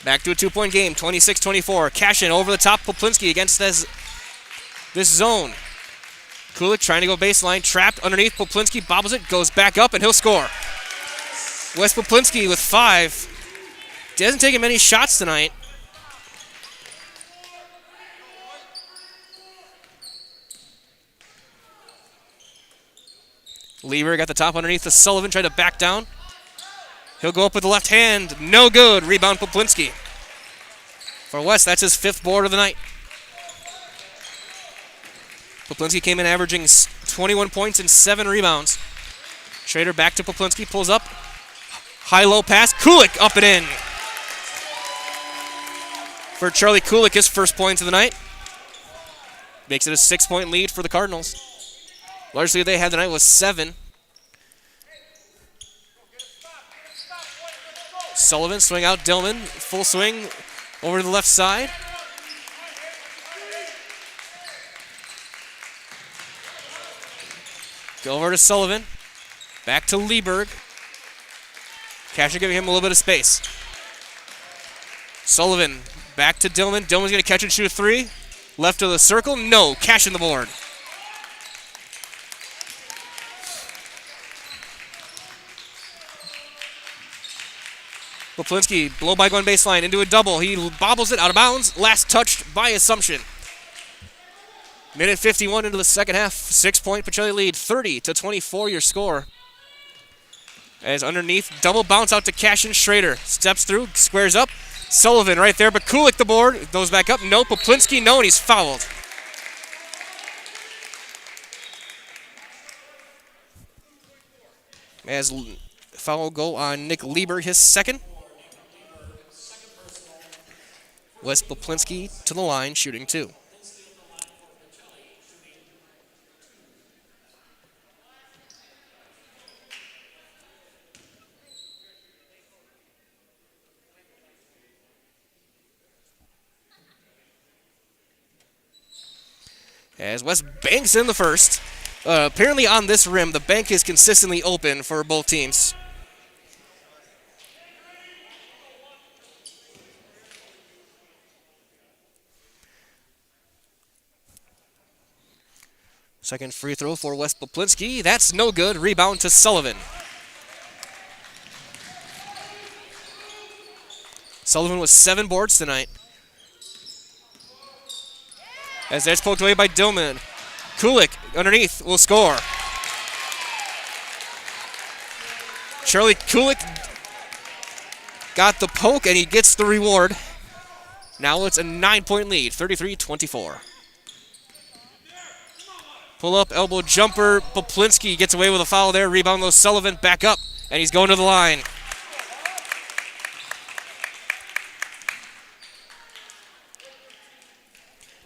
Back to a 2-point game, 26-24. Cashin over the top, Poplinski against this zone. Kulik trying to go baseline, trapped underneath. Poplinski bobbles it, goes back up, and he'll score. Wes Poplinski with 5. Doesn't take him many shots tonight. Lieber got the top underneath the Sullivan, tried to back down. He'll go up with the left hand. No good. Rebound Poplinski. For Wes, that's his 5th board of the night. Poplinski came in averaging 21 points and 7 rebounds. Schrader back to Poplinski, pulls up. High-low pass. Kulik up and in. For Charlie Kulik, his 1st points of the night. Makes it a 6-point lead for the Cardinals. Largely they had tonight was 7. Sullivan swing out, Dillman, full swing over to the left side. Go over to Sullivan, back to Lieberg. Cashin giving him a little bit of space. Sullivan back to Dillman. Dillman's going to catch and shoot a 3. Left of the circle, no, Cashin the board. Poplinski, blow by going baseline into a double. He bobbles it out of bounds. Last touched by Assumption. Minute 51 into the second half. 6-point Pacelli lead. 30-24 your score. As underneath, double bounce out to Cashin. Schrader steps through, squares up. Sullivan right there, but Kulik the board. Goes back up. No, Poplinski, no, and he's fouled. As foul goal on Nick Lieber, his 2nd. Wes Poplinski to the line, shooting 2. As Wes banks in the first. Apparently on this rim, the bank is consistently open for both teams. Second free throw for Wes Poplinski. That's no good. Rebound to Sullivan. Sullivan with 7 boards tonight. As that's poked away by Dillman. Kulik underneath will score. Charlie Kulik got the poke and he gets the reward. Now it's a 9-point lead, 33-24. Pull up, elbow jumper. Poplinski gets away with a foul there. Rebound goes Sullivan back up, and he's going to the line.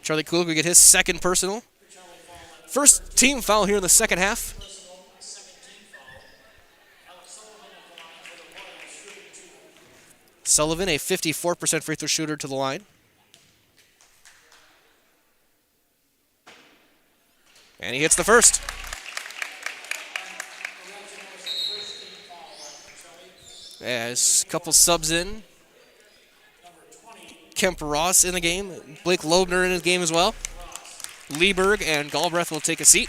Charlie Kulik will get his 2nd personal. First team foul here in the second half. Sullivan, a 54% free throw shooter to the line. And he hits the first. as a couple subs in. Kemp Ross in the game. Blake Loebner in the game as well. Lieberg and Galbraith will take a seat.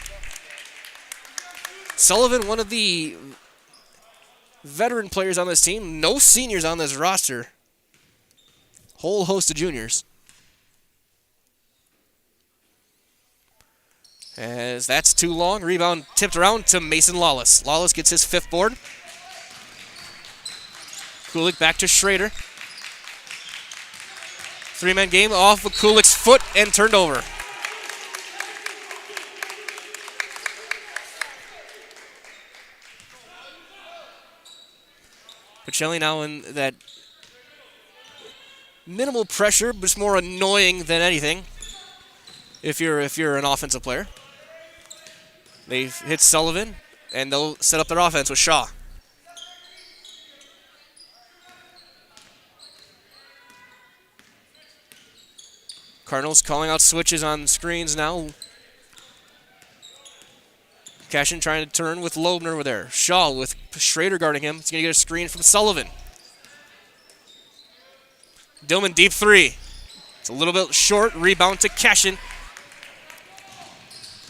Sullivan, one of the veteran players on this team. No seniors on this roster. Whole host of juniors. As that's too long. Rebound tipped around to Mason Lawless. Lawless gets his 5th board. Kulik back to Schrader. 3-man game off of Kulik's foot and turned over. Pacelli now in that minimal pressure, but it's more annoying than anything if you're an offensive player. They hit Sullivan, and they'll set up their offense with Shaw. Cardinals calling out switches on screens now. Cashin trying to turn with Loebner over there. Shaw with Schrader guarding him. He's going to get a screen from Sullivan. Dillman deep 3. It's a little bit short. Rebound to Cashin.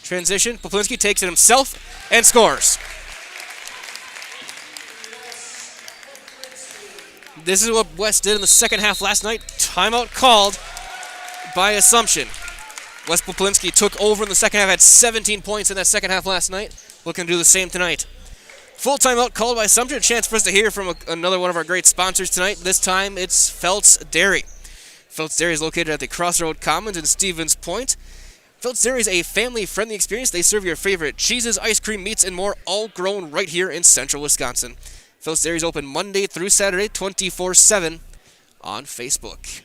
Transition. Poplinski takes it himself and scores. This is what West did in the second half last night. Timeout called by Assumption. Wes Poplinski took over in the second half, had 17 points in that second half last night. Looking to do the same tonight. Full timeout called by Assumption. A chance for us to hear from another one of our great sponsors tonight. This time it's Felt's Dairy. Felt's Dairy is located at the Crossroad Commons in Stevens Point. Felt's Dairy is a family-friendly experience. They serve your favorite cheeses, ice cream, meats, and more, all grown right here in central Wisconsin. Felt's Dairy is open Monday through Saturday, 24/7 on Facebook.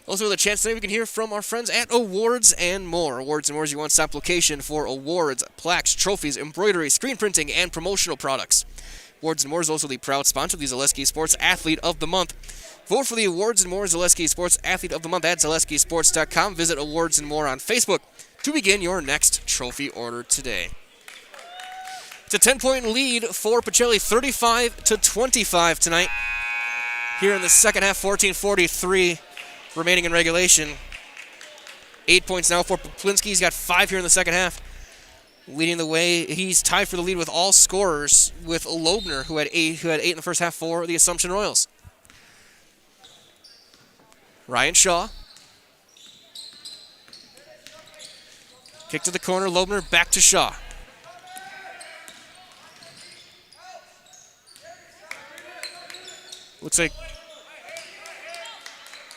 Also, with a chance today, we can hear from our friends at Awards and More. Awards and More is your one-stop location for awards, plaques, trophies, embroidery, screen printing, and promotional products. Awards and More is also the proud sponsor of the Zaleski Sports Athlete of the Month. Vote for the Awards and More Zaleski Sports Athlete of the Month at ZaleskiSports.com. Visit Awards and More on Facebook to begin your next trophy order today. It's a 10-point lead for Pacelli, 35-25 tonight. Here in the second half, 14:43 remaining in regulation. 8 points now for Poplinski. He's got 5 here in the second half. Leading the way, he's tied for the lead with all scorers with Loebner, who had 8 in the first half for the Assumption Royals. Ryan Shaw. Kick to the corner, Loebner back to Shaw. Looks like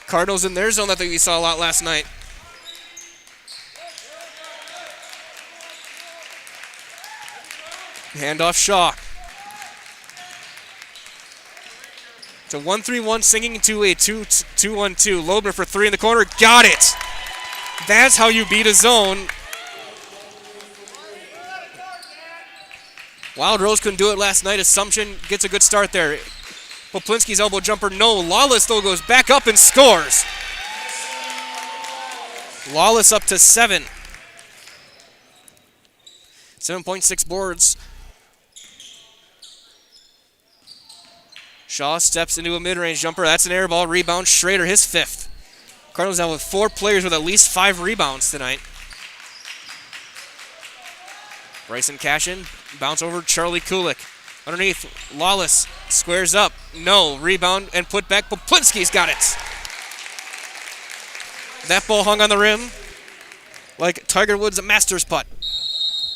Cardinals in their zone that we saw a lot last night. Handoff Shaw. It's a 1-3-1 sinking into a 2-2-1-2. Loebner for 3 in the corner. Got it. That's how you beat a zone. Wild Rose couldn't do it last night. Assumption gets a good start there. Poplinski's elbow jumper, no. Lawless though goes back up and scores. Lawless up to 7. 7.6 boards. Shaw steps into a mid-range jumper. That's an air ball. Rebound, Schrader, his 5th. Cardinals now with 4 players with at least 5 rebounds tonight. Bryson Cashin, bounce over Charlie Kulik. Underneath, Lawless squares up. No, rebound and put back. Poplinski's got it. That ball hung on the rim like Tiger Woods' Masters putt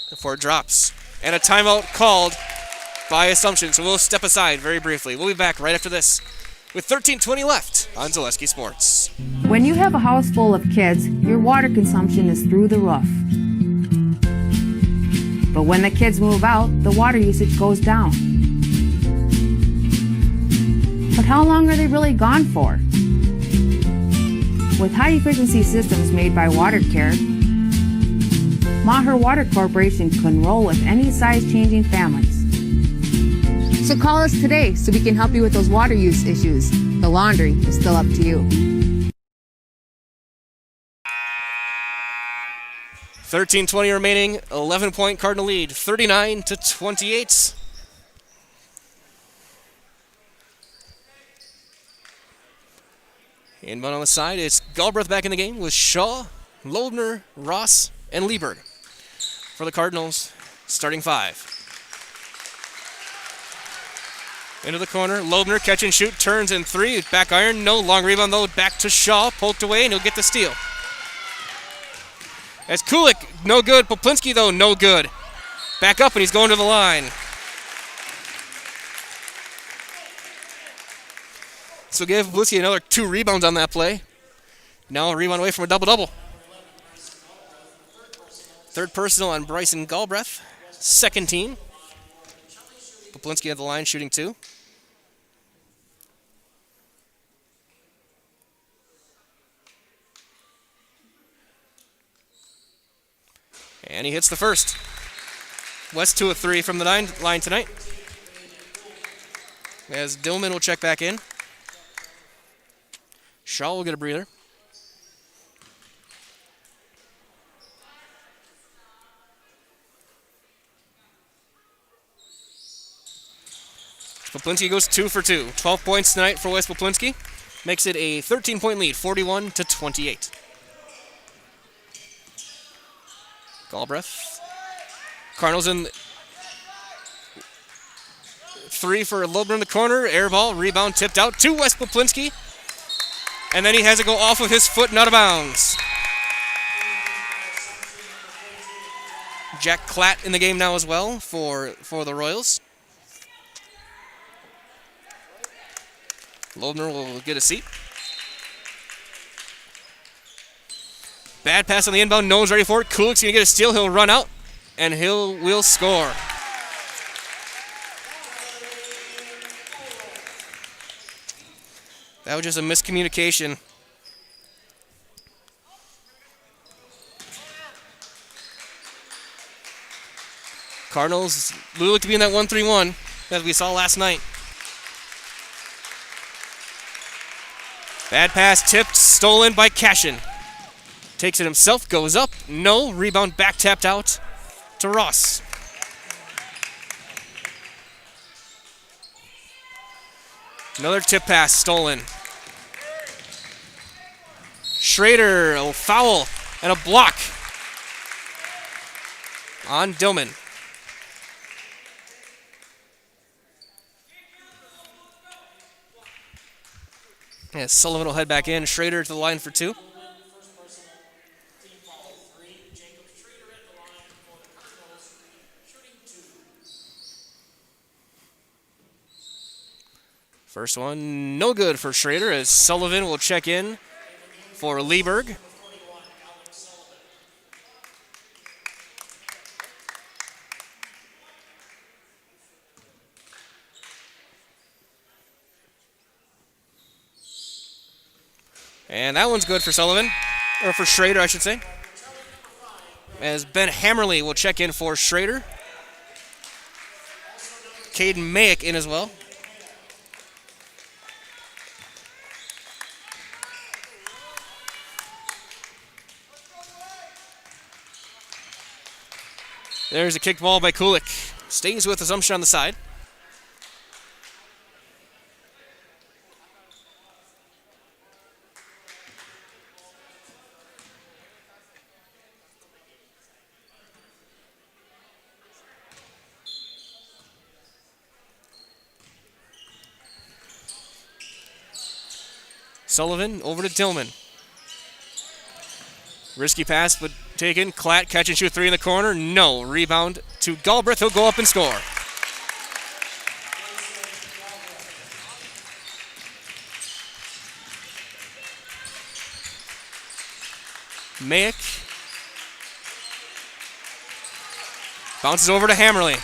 before it drops. And a timeout called by Assumption, so we'll step aside very briefly. We'll be back right after this with 13:20 left on Zaleski Sports. When you have a house full of kids, your water consumption is through the roof. But when the kids move out, the water usage goes down. But how long are they really gone for? With high-efficiency systems made by WaterCare, Maher Water Corporation can roll with any size-changing families. So call us today so we can help you with those water use issues. The laundry is still up to you. 13:20 remaining, 11-point Cardinal lead, 39-28. Inbound on the side, it's Galbraith back in the game with Shaw, Loebner, Ross, and Lieberg. For the Cardinals, starting 5. Into the corner, Loebner, catch and shoot, turns in 3, back iron, no, long rebound though, back to Shaw, poked away, and he'll get the steal. As Kulik, no good, Poplinski though, no good. Back up and he's going to the line. So give Poplinski another 2 rebounds on that play. Now a rebound away from a double-double. Third personal on Bryson Galbraith, second team. Poplinski at the line shooting 2. And he hits the first. West 2 of 3 from the line tonight. As Dillman will check back in. Shaw will get a breather. Poplinski goes 2 for 2. 12 points tonight for Wes Poplinski. Makes it a 13-point lead, 41-28. Galbraith. Cardinals in 3 for Loebner in the corner. Air ball, rebound tipped out to Wes Poplinski. And then he has it go off of his foot and out of bounds. Jack Klatt in the game now as well for the Royals. Loebner will get a seat. Bad pass on the inbound. No one's ready for it. Kulik's going to get a steal. He'll run out, and will score. That was just a miscommunication. Cardinals look to be in that 1-3-1 that we saw last night. Bad pass tipped, stolen by Cashin. Takes it himself, goes up, no, rebound back tapped out to Ross. Another tip pass stolen. Schrader, a foul and a block on Dillman. Yeah, Sullivan will head back in. Schrader to the line for 2. First one, no good for Schrader as Sullivan will check in for Lieberg. And that one's good for Sullivan, or for Schrader, I should say. As Ben Hammerly will check in for Schrader. Caden Mayick in as well. There's a kick ball by Kulik. Stays with Assumption on the side. Sullivan over to Dillman. Risky pass, but taken. Klatt catch and shoot 3 in the corner. No. Rebound to Galbraith. He'll go up and score. Mayick bounces over to Hammerly.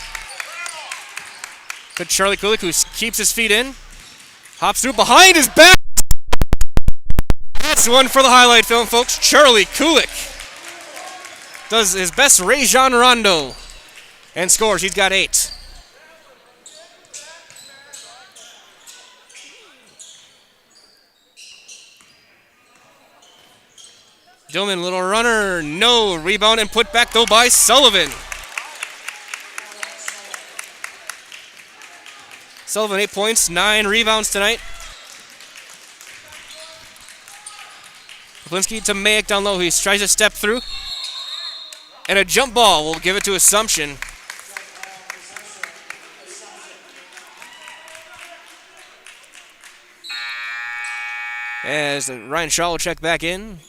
Good Charlie Kulik, who keeps his feet in. Hops through behind his back. That's one for the highlight film, folks. Charlie Kulik does his best Ray Jean Rondo and scores. He's got 8. Dillman, little runner, no. Rebound and put back though by Sullivan. Sullivan 8 points, 9 rebounds tonight. Poplinski to Mayak down low. He tries to step through. And a jump ball will give it to Assumption. As Ryan Shaw will check back in.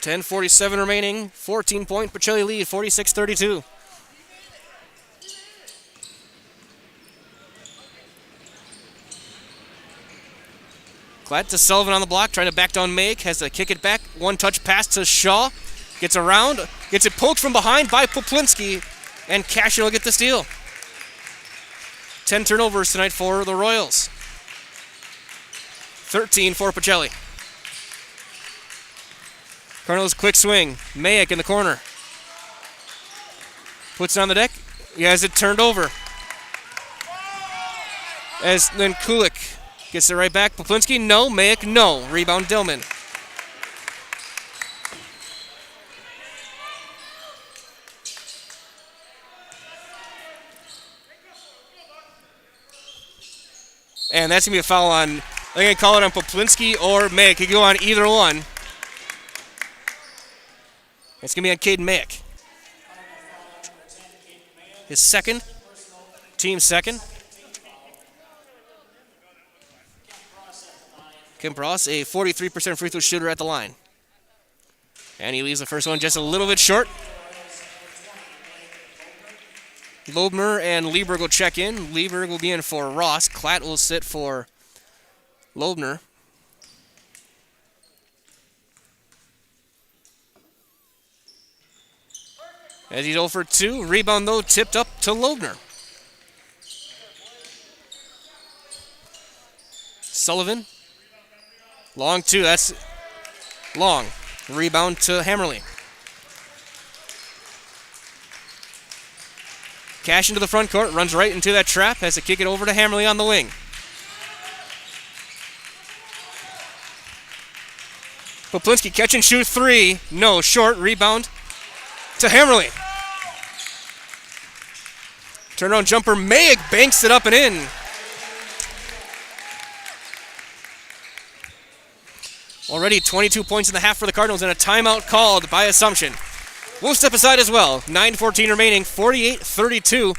.47 remaining. 14-point Pacelli lead, 46-32. Glad to Sullivan on the block, trying to back down Make. Has to kick it back. One-touch pass to Shaw. Gets around. Gets it poked from behind by Poplinski. And Cashin will get the steal. 10 turnovers tonight for the Royals. 13 for Pacelli. Cardinals quick swing. Mayak in the corner. Puts it on the deck. He has it turned over. As then Kulik gets it right back. Poplinski, no. Mayak, no. Rebound, Dillman. And that's going to be a foul on, they're going to call it on Poplinski or Mayak. He could go on either one. It's going to be on Caden Mayak. His second. Team second. Kim Pross, a 43% free throw shooter at the line. And he leaves the first one just a little bit short. Loebner and Lieberg will check in. Lieberg will be in for Ross. Klatt will sit for Loebner. As he's 0 for 2. Rebound, though, tipped up to Loebner. Sullivan. Long 2. That's long. Rebound to Hammerly. Cash into the front court. Runs right into that trap. Has to kick it over to Hammerly on the wing. Poplinski catch and shoot 3. No. Short. Rebound to Hammerly. Turnaround jumper. Mayak banks it up and in. Already 22 points in the half for the Cardinals and a timeout called by Assumption. We'll step aside as well. 9:14 remaining, 48-32.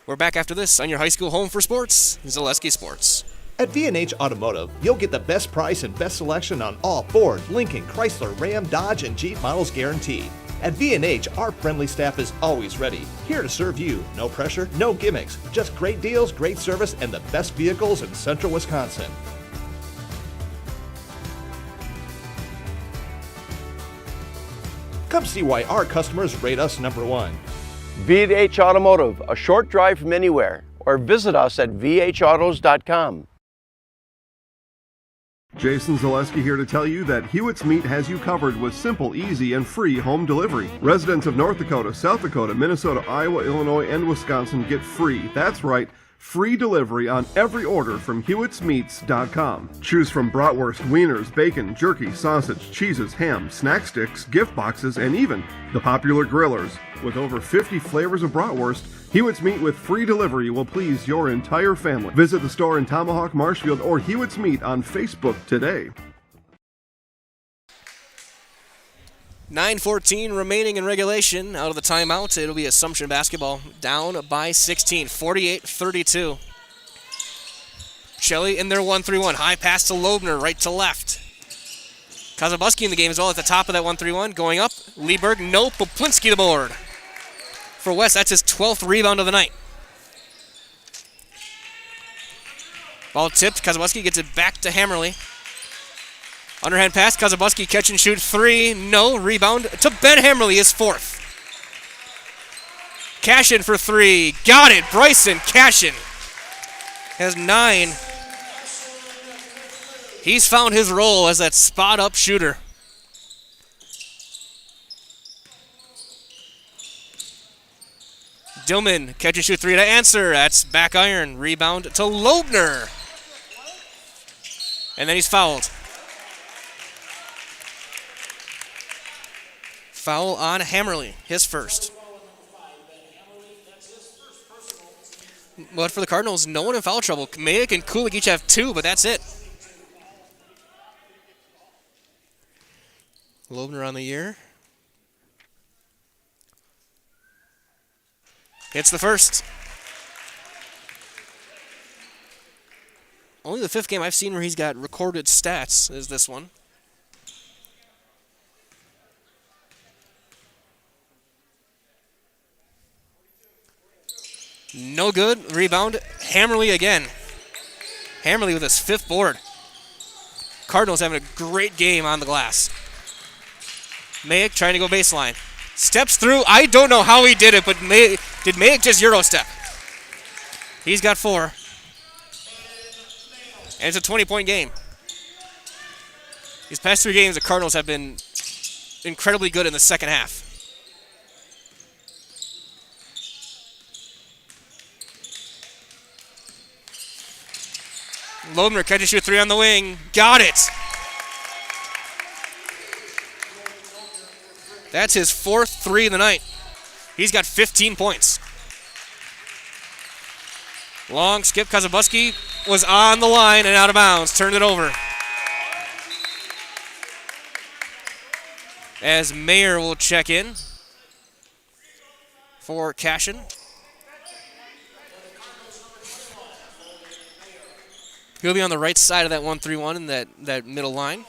We're back after this on your high school home for sports, Zaleski Sports. At V&H Automotive, you'll get the best price and best selection on all Ford, Lincoln, Chrysler, Ram, Dodge, and Jeep models guaranteed. At V&H, our friendly staff is always ready, here to serve you. No pressure, no gimmicks, just great deals, great service, and the best vehicles in central Wisconsin. Come see why our customers rate us #1. V&H Automotive, a short drive from anywhere, or visit us at vhautos.com. Jason Zaleski here to tell you that Hewitt's Meat has you covered with simple, easy, and free home delivery. Residents of North Dakota, South Dakota, Minnesota, Iowa, Illinois, and Wisconsin get free, that's right, free delivery on every order from Hewitt'sMeats.com. Choose from bratwurst, wieners, bacon, jerky, sausage, cheeses, ham, snack sticks, gift boxes, and even the popular grillers. With over 50 flavors of bratwurst, Hewitt's Meat with free delivery will please your entire family. Visit the store in Tomahawk, Marshfield, or Hewitt's Meat on Facebook today. 9:14 remaining in regulation. Out of the timeout, it'll be Assumption basketball down by 16, 48-32. Shelley in their 1-3-1. High pass to Loebner, right to left. Kazabuski in the game as well at the top of that 1-3-1. Going up, Lieberg, no. Poplinski the board. For West, that's his 12th rebound of the night. Ball tipped, Kazabuski gets it back to Hammerly. Underhand pass, Kazabuski catch and shoot 3, no. Rebound to Ben Hammerly, his 4th. Cashin for 3, got it. Bryson Cashin has 9. He's found his role as that spot-up shooter. Dillman, catch and shoot 3 to answer. That's back iron. Rebound to Loebner. And then he's fouled. Foul on Hammerly, his first. But for the Cardinals, no one in foul trouble. Mayak and Kulik each have 2, but that's it. Loebner on the year. Hits the first. Only the 5th game I've seen where he's got recorded stats is this one. No good. Rebound. Hammerly again. Hammerly with his 5th board. Cardinals having a great game on the glass. Mayak trying to go baseline. Steps through. I don't know how he did it, but did Mayak just Euro step? He's got 4. And it's a 20-point game. These past 3 games, the Cardinals have been incredibly good in the second half. Loebner catches shoot 3 on the wing. Got it. That's his 4th 3 of the night. He's got 15 points. Long skip. Kazabuski was on the line and out of bounds. Turned it over. As Mayer will check in for Cashin. He'll be on the right side of that 1-3-1 in that middle line.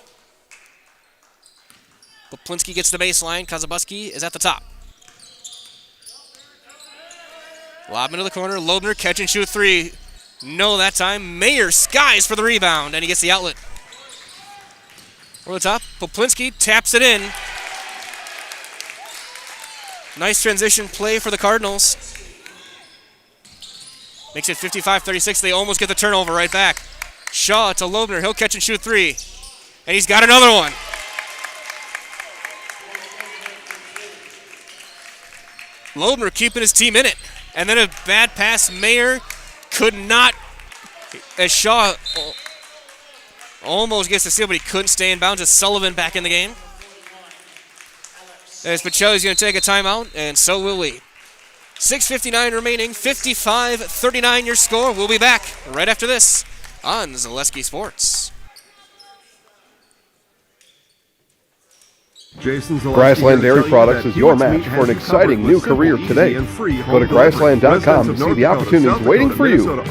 Poplinski gets the baseline. Kazabuski is at the top. Lob into the corner. Loebner catch and shoot 3. No that time. Mayer skies for the rebound, and he gets the outlet. Over the top. Poplinski taps it in. Nice transition play for the Cardinals. Makes it 55-36. They almost get the turnover right back. Shaw to Loebner. He'll catch and shoot 3. And he's got another one. Loebner keeping his team in it. And then a bad pass. Mayer could not, as Shaw almost gets the steal, but he couldn't stay in bounds. As Sullivan back in the game. As Pacelli's going to take a timeout, and so will we. 6:59 remaining, 55-39 your score. We'll be back right after this on Zaleski Sports. Grassland Dairy Products is your match for an exciting new career today. Go to grassland.com to see the opportunities waiting for you.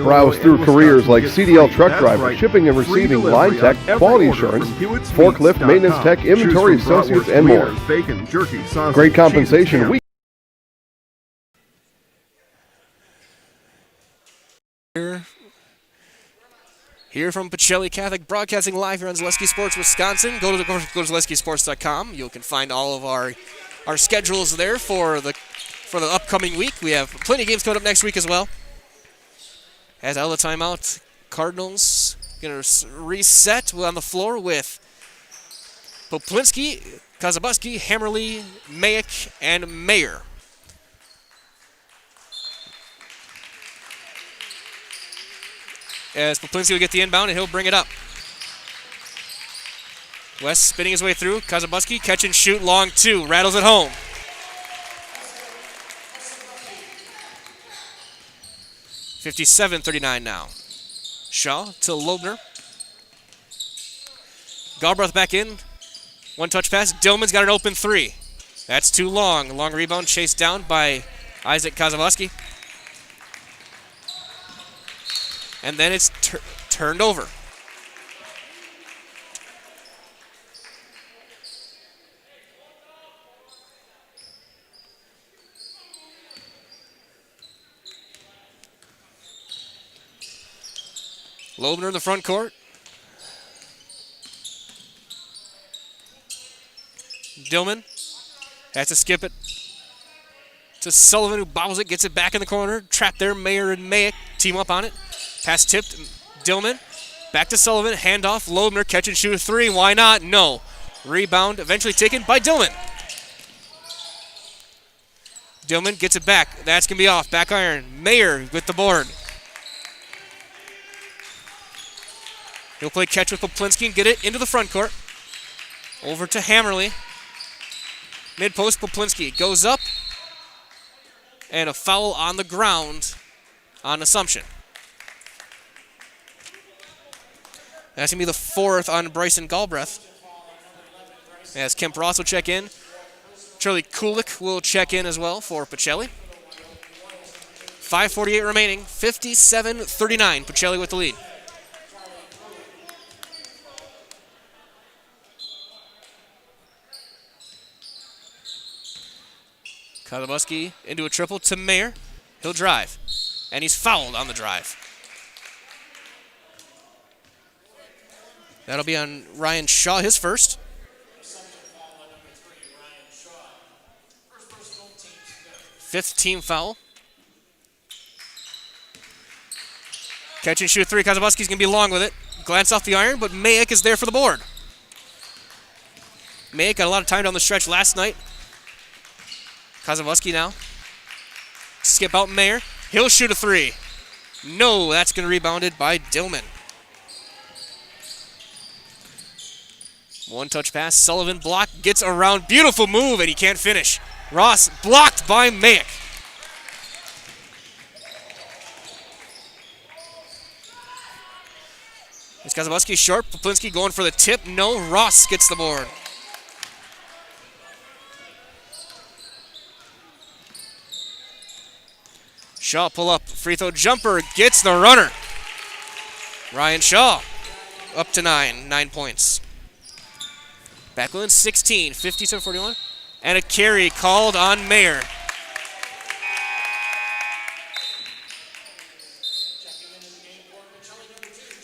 Browse through careers like CDL truck driver, shipping and receiving, line tech, quality assurance, forklift, maintenance tech, inventory associates, and more. Great compensation. Here from Pacelli Catholic, broadcasting live here on Zaleski Sports Wisconsin. Go to ZaleskiSports.com. You can find all of our schedules there for the upcoming week. We have plenty of games coming up next week as well. As out of the timeout, Cardinals going to reset on the floor with Poplinski, Kazabuski, Hammerly, Mayak, and Mayer. As Poplinski will get the inbound, and he'll bring it up. West spinning his way through. Kazabuski, catch and shoot, long 2. Rattles it home. $57-39 now. Shaw to Loebner. Galbraith back in. One touch pass. Dillman's got an open 3. That's too long. Long rebound chased down by Isaac Kazabuski. And then it's turned over. Loebner in the front court. Dillman has to skip it to Sullivan, who bobbles it, gets it back in the corner. Trapped there, Mayer and Mayak team up on it. Pass tipped, Dillman, back to Sullivan, handoff, Loebner, catch and shoot 3, why not? No. Rebound eventually taken by Dillman. Dillman gets it back, that's going to be off, back iron. Mayer with the board. He'll play catch with Poplinski and get it into the front court. Over to Hammerly. Mid-post, Poplinski goes up. And a foul on the ground on Assumption. That's going to be the 4th on Bryson Galbraith. As Kemp Ross will check in. Charlie Kulik will check in as well for Pacelli. 5:48 remaining, 57-39. Pacelli with the lead. Kazabuski into a triple to Mayer. He'll drive. And he's fouled on the drive. That'll be on Ryan Shaw, his first. 5th team foul. Catch and shoot 3. Kazabuski's going to be long with it. Glance off the iron, but Mayak is there for the board. Mayak got a lot of time down the stretch last night. Kazabuski now. Skip out Mayer. He'll shoot a 3. No, that's going to be rebounded by Dillman. One touch pass. Sullivan block. Gets around. Beautiful move, and he can't finish. Ross blocked by Mayak. It's Kazabuski short. Poplinski going for the tip. No. Ross gets the board. Shaw pull up. Free throw jumper. Gets the runner. Ryan Shaw up to 9 points. Back within 16, 57-41. And a carry called on Mayer.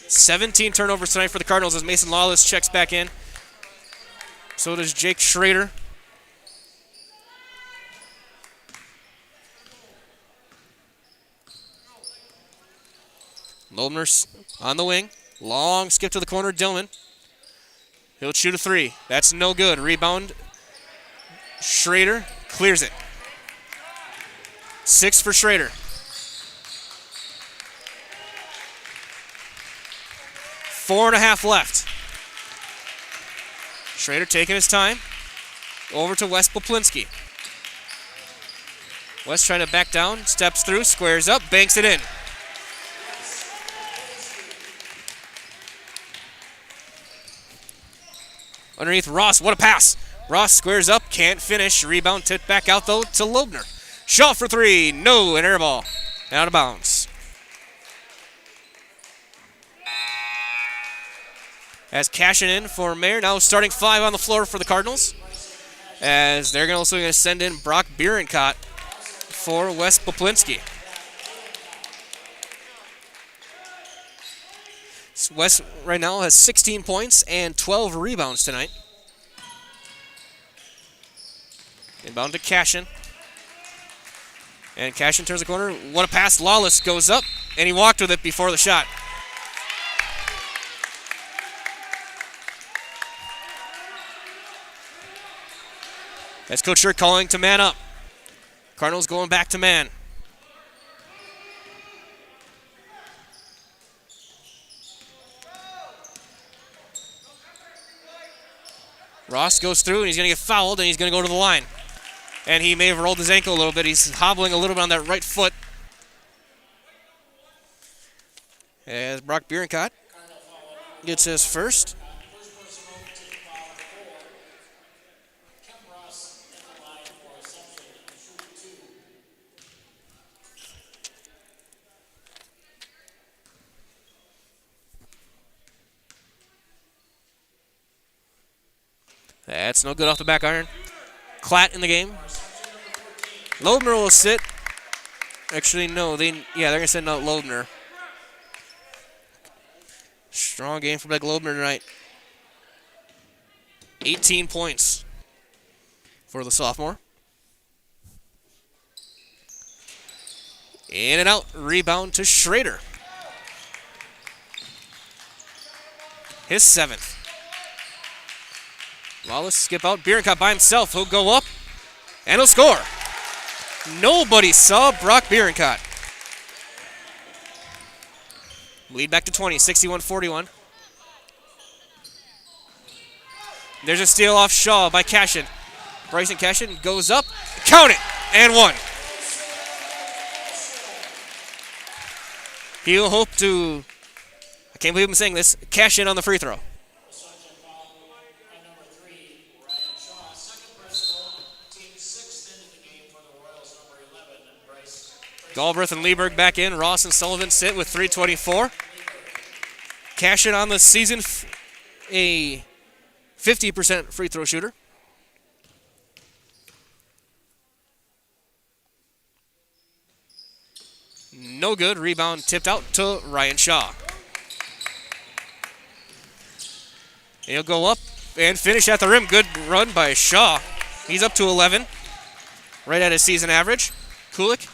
Seventeen turnovers tonight for the Cardinals as Mason Lawless checks back in. So does Jake Schrader. Lobner on the wing. Long skip to the corner, Dillman. He'll shoot a 3. That's no good. Rebound. Schrader clears it. 6 for Schrader. 4.5 left. Schrader taking his time. Over to Wes Poplinski. Wes trying to back down. Steps through. Squares up. Banks it in. Underneath Ross, what a pass. Ross squares up, can't finish. Rebound tipped back out though to Lobner. Shaw for 3, no, an air ball. Out of bounds. As cashing in for Mayer, now starting 5 on the floor for the Cardinals. As they're also going to send in Brock Bierenkott for Wes Poplinski. Wes right now has 16 points and 12 rebounds tonight. Inbound to Cashin. And Cashin turns the corner. What a pass. Lawless goes up, and he walked with it before the shot. That's Coach Schur calling to man up. Cardinals going back to man. Ross goes through, and he's going to get fouled, and he's going to go to the line. And he may have rolled his ankle a little bit. He's hobbling a little bit on that right foot. As Brock Bierenkott gets his first. That's no good off the back iron. Klatt in the game. Lobner will sit. Actually, no. They're going to send out Lobner. Strong game for Blake Lobner tonight. 18 points for the sophomore. In and out. Rebound to Schrader. His 7th. Lawless skip out. Bierenkott by himself. He'll go up, and he'll score. Nobody saw Brock Bierenkott. Lead back to 20, 61-41. There's a steal off Shaw by Cashin. Bryson Cashin goes up. Count it, and 1. He'll hope to, I can't believe I'm saying this, cash in on the free throw. Assumption foul on number 3, Ryan Shaw. Second personal, team 6th into the game for the Royals, number 11, Bryce. Galbraith and Lieberg back in. Ross and Sullivan sit with 3:24. Cash in on the season, a 50% free throw shooter. No good. Rebound tipped out to Ryan Shaw. He'll go up and finish at the rim. Good run by Shaw. He's up to 11. Right at his season average. Kulik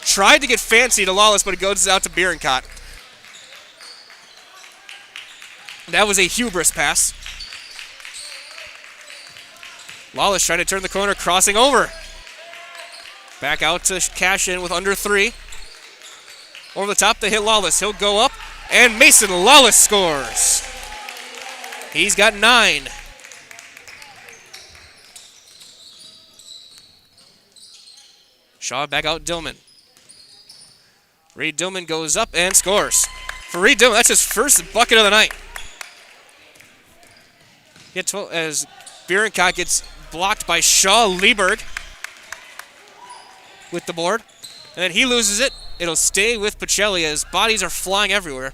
tried to get fancy to Lawless, but it goes out to Bierencott. That was a hubris pass. Lawless trying to turn the corner, crossing over. Back out to cash in with under 3. Over the top, they hit Lawless. He'll go up, and Mason Lawless scores. He's got 9. Shaw back out Dillman. Reed Dillman goes up and scores. For Reed Dillman, that's his first bucket of the night. As Bierencott gets blocked by Shaw Lieberg with the board. And then he loses it. It'll stay with Pacelli as bodies are flying everywhere.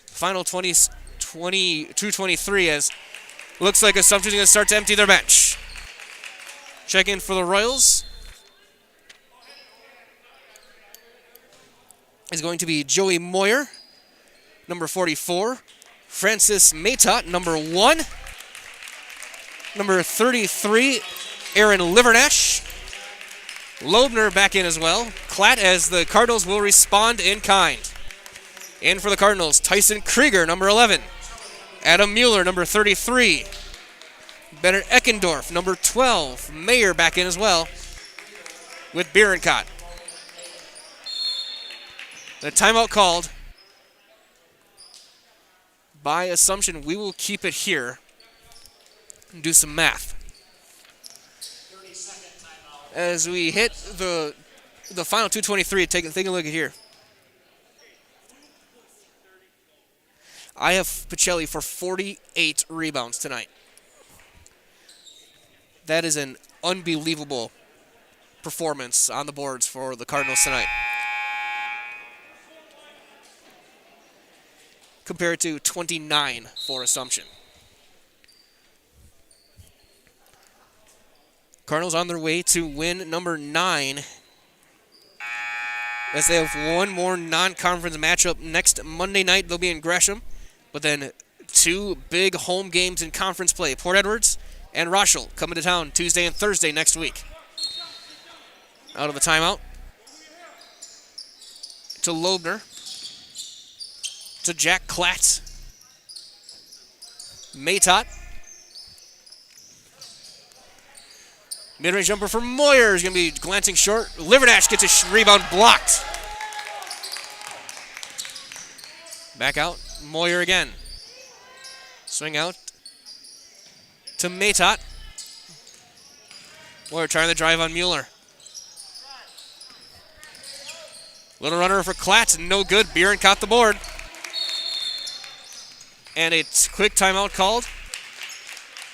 Final 22-23 as looks like Assumption's going to start to empty their bench. Check in for the Royals is going to be Joey Moyer, number 44. Francis Matot, number 1. Number 33, Aaron Livernash. Loebner back in as well. Klatt as the Cardinals will respond in kind. In for the Cardinals, Tyson Krieger, number 11. Adam Mueller, number 33. Bennett Eckendorf, number 12. Mayer back in as well with Bierencott. The timeout called by Assumption. We will keep it here and do some math. As we hit the final 2:23, take a look at here. I have Pacelli for 48 rebounds tonight. That is an unbelievable performance on the boards for the Cardinals tonight. Compared to 29 for Assumption. Cardinals on their way to win number 9 as they have one more non-conference matchup next Monday night. They'll be in Gresham, but then 2 big home games in conference play. Port Edwards and Rochelle coming to town Tuesday and Thursday next week. Out of the timeout to Loebner, to Jack Klatt, Matot. Mid-range jumper for Moyer is going to be glancing short. Livernash gets a rebound blocked. Back out, Moyer again. Swing out to Matot. Moyer trying to drive on Mueller. Little runner for Klatt, no good. Bierencott the board. And a quick timeout called.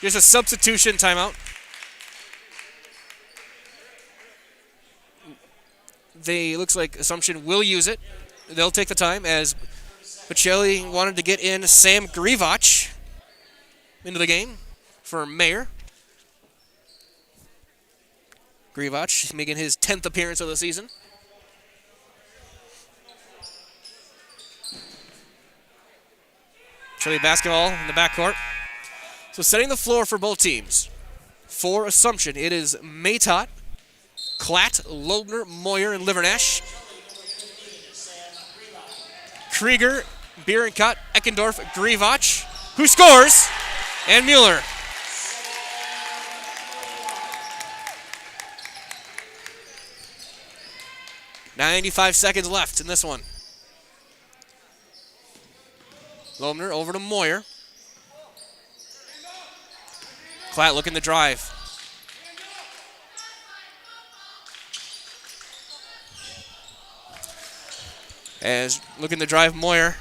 Just a substitution timeout. Looks like Assumption will use it. They'll take the time as Pacelli wanted to get in Sam Grivach into the game for Mayer. Grivach making his 10th appearance of the season. Pacelli basketball in the backcourt. So setting the floor for both teams. For Assumption, it is Matot, Klatt, Loebner, Moyer, and Livernash. Krieger, Bierencott, Eckendorf, Grivach, who scores, and Mueller. .95 seconds left in this one. Loebner over to Moyer. Klatt looking to drive. As looking to drive Moyer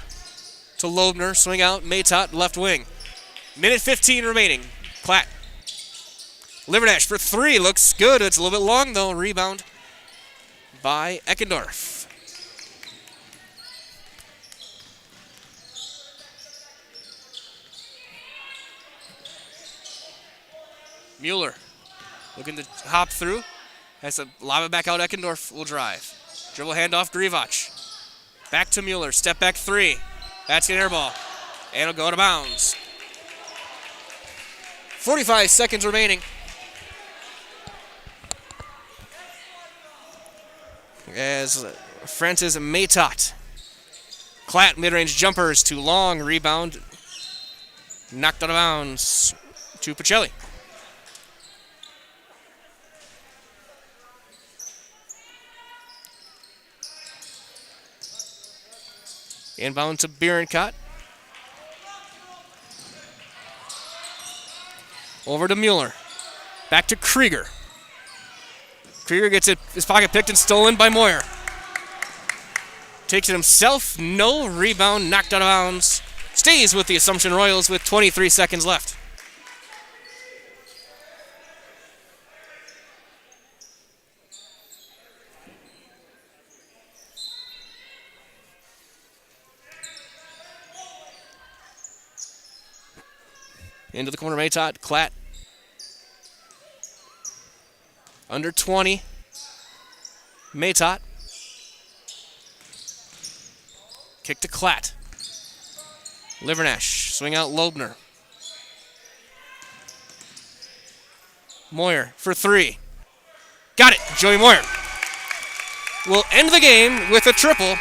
to Loebner, swing out, Maytot, left wing. Minute 15 remaining. Klatt. Livernash for 3, looks good. It's a little bit long though. Rebound by Eckendorf. Mueller looking to hop through. Has to lob it back out. Eckendorf will drive. Dribble handoff, Grivach. Back to Mueller. Step back 3. That's an air ball. And it'll go out of bounds. 45 seconds remaining. As Francis Maytot. Klatt mid-range jumpers, too long. Rebound knocked out of bounds to Pacelli. Inbound to Bierenkot. Over to Mueller. Back to Krieger. Krieger gets his pocket picked and stolen by Moyer. Takes it himself. No. Rebound knocked out of bounds. Stays with the Assumption Royals with 23 seconds left. Into the corner, Maytot, Klatt. Under 20. Maytot. Kick to Klatt. Livernash, swing out Loebner. Moyer for 3. Got it, Joey Moyer. Will end the game with a triple.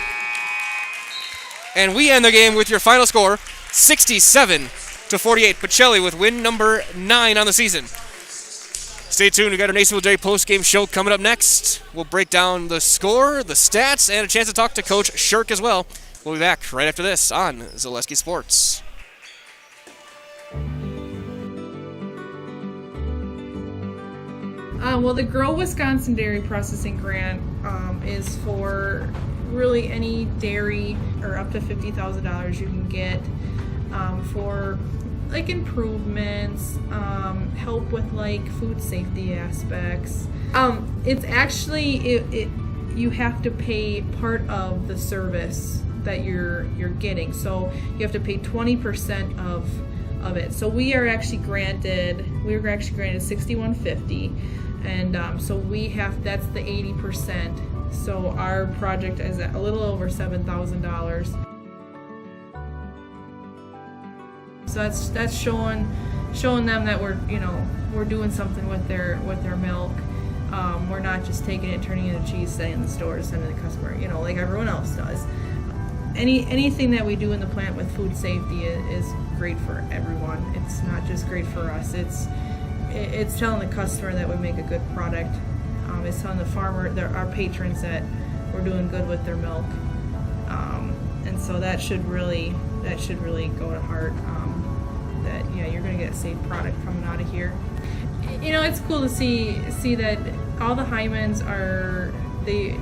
And we end the game with your final score, 67-48. Pacelli with win number 9 on the season. Stay tuned. We got our Nasonville Dairy post-game show coming up next. We'll break down the score, the stats, and a chance to talk to Coach Shirk as well. We'll be back right after this on Zaleski Sports. Well, the Grow Wisconsin Dairy Processing Grant is for really any dairy, or up to $50,000 you can get for like improvements, help with like food safety aspects. It's actually you have to pay part of the service that you're getting, so you have to pay 20% of it. So we were actually granted $6,150, and so that's the 80%. So our project is at a little over $7,000. So that's showing them that we're doing something with their milk. We're not just taking it and turning it into cheese, setting in the store, sending the customer, like everyone else does. Anything that we do in the plant with food safety is great for everyone. It's not just great for us. It's telling the customer that we make a good product. It's telling the farmer, our patrons, that we're doing good with their milk. And so that should really go to heart. That you're going to get a safe product coming out of here. It's cool to see that all the Hymans are they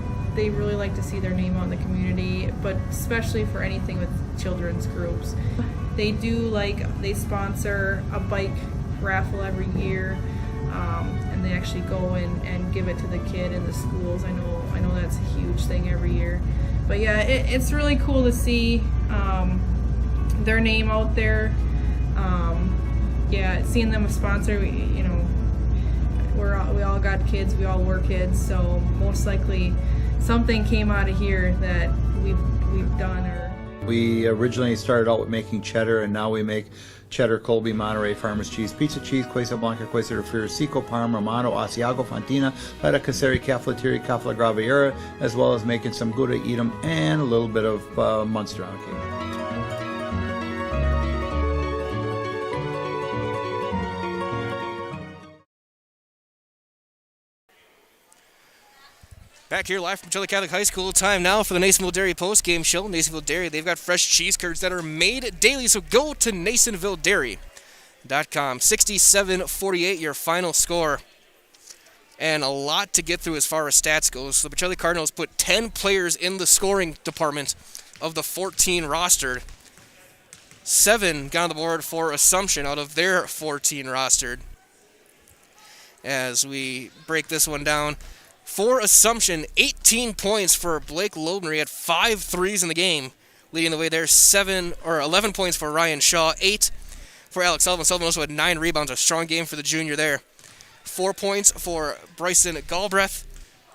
really like to see their name out in the community, but especially for anything with children's groups. They sponsor a bike raffle every year, and they actually go in and give it to the kid in the schools. I know that's a huge thing every year. But yeah, it's really cool to see their name out there. Seeing them a sponsor, we all got kids, we all were kids, so most likely something came out of here that we've done. We originally started out with making cheddar, and now we make cheddar, Colby, Monterey, Farmers cheese, pizza cheese, Quesa Blanca, Quesa de Friar, Seco, Parma, Romano, Asiago, Fontina, Feta Caseri, Cafflettieri, Cafla Graviera, as well as making some Gouda Edam and a little bit of Munster on occasion. Back here live from Pacelli Catholic High School. Time now for the Nasonville Dairy post-game show. Nasonville Dairy, they've got fresh cheese curds that are made daily, so go to NasonvilleDairy.com. 67-48, your final score. and a lot to get through as far as stats goes. So the Pacelli Cardinals put 10 players in the scoring department of the 14 rostered. 7 got on the board for Assumption out of their 14 rostered. As we break this one down, for Assumption, 18 points for Blake Lobner. He had 5 threes in the game, leading the way there. 11 points for Ryan Shaw, 8 for Alex Sullivan. Sullivan also had 9 rebounds, a strong game for the junior there. 4 points for Bryson Galbraith,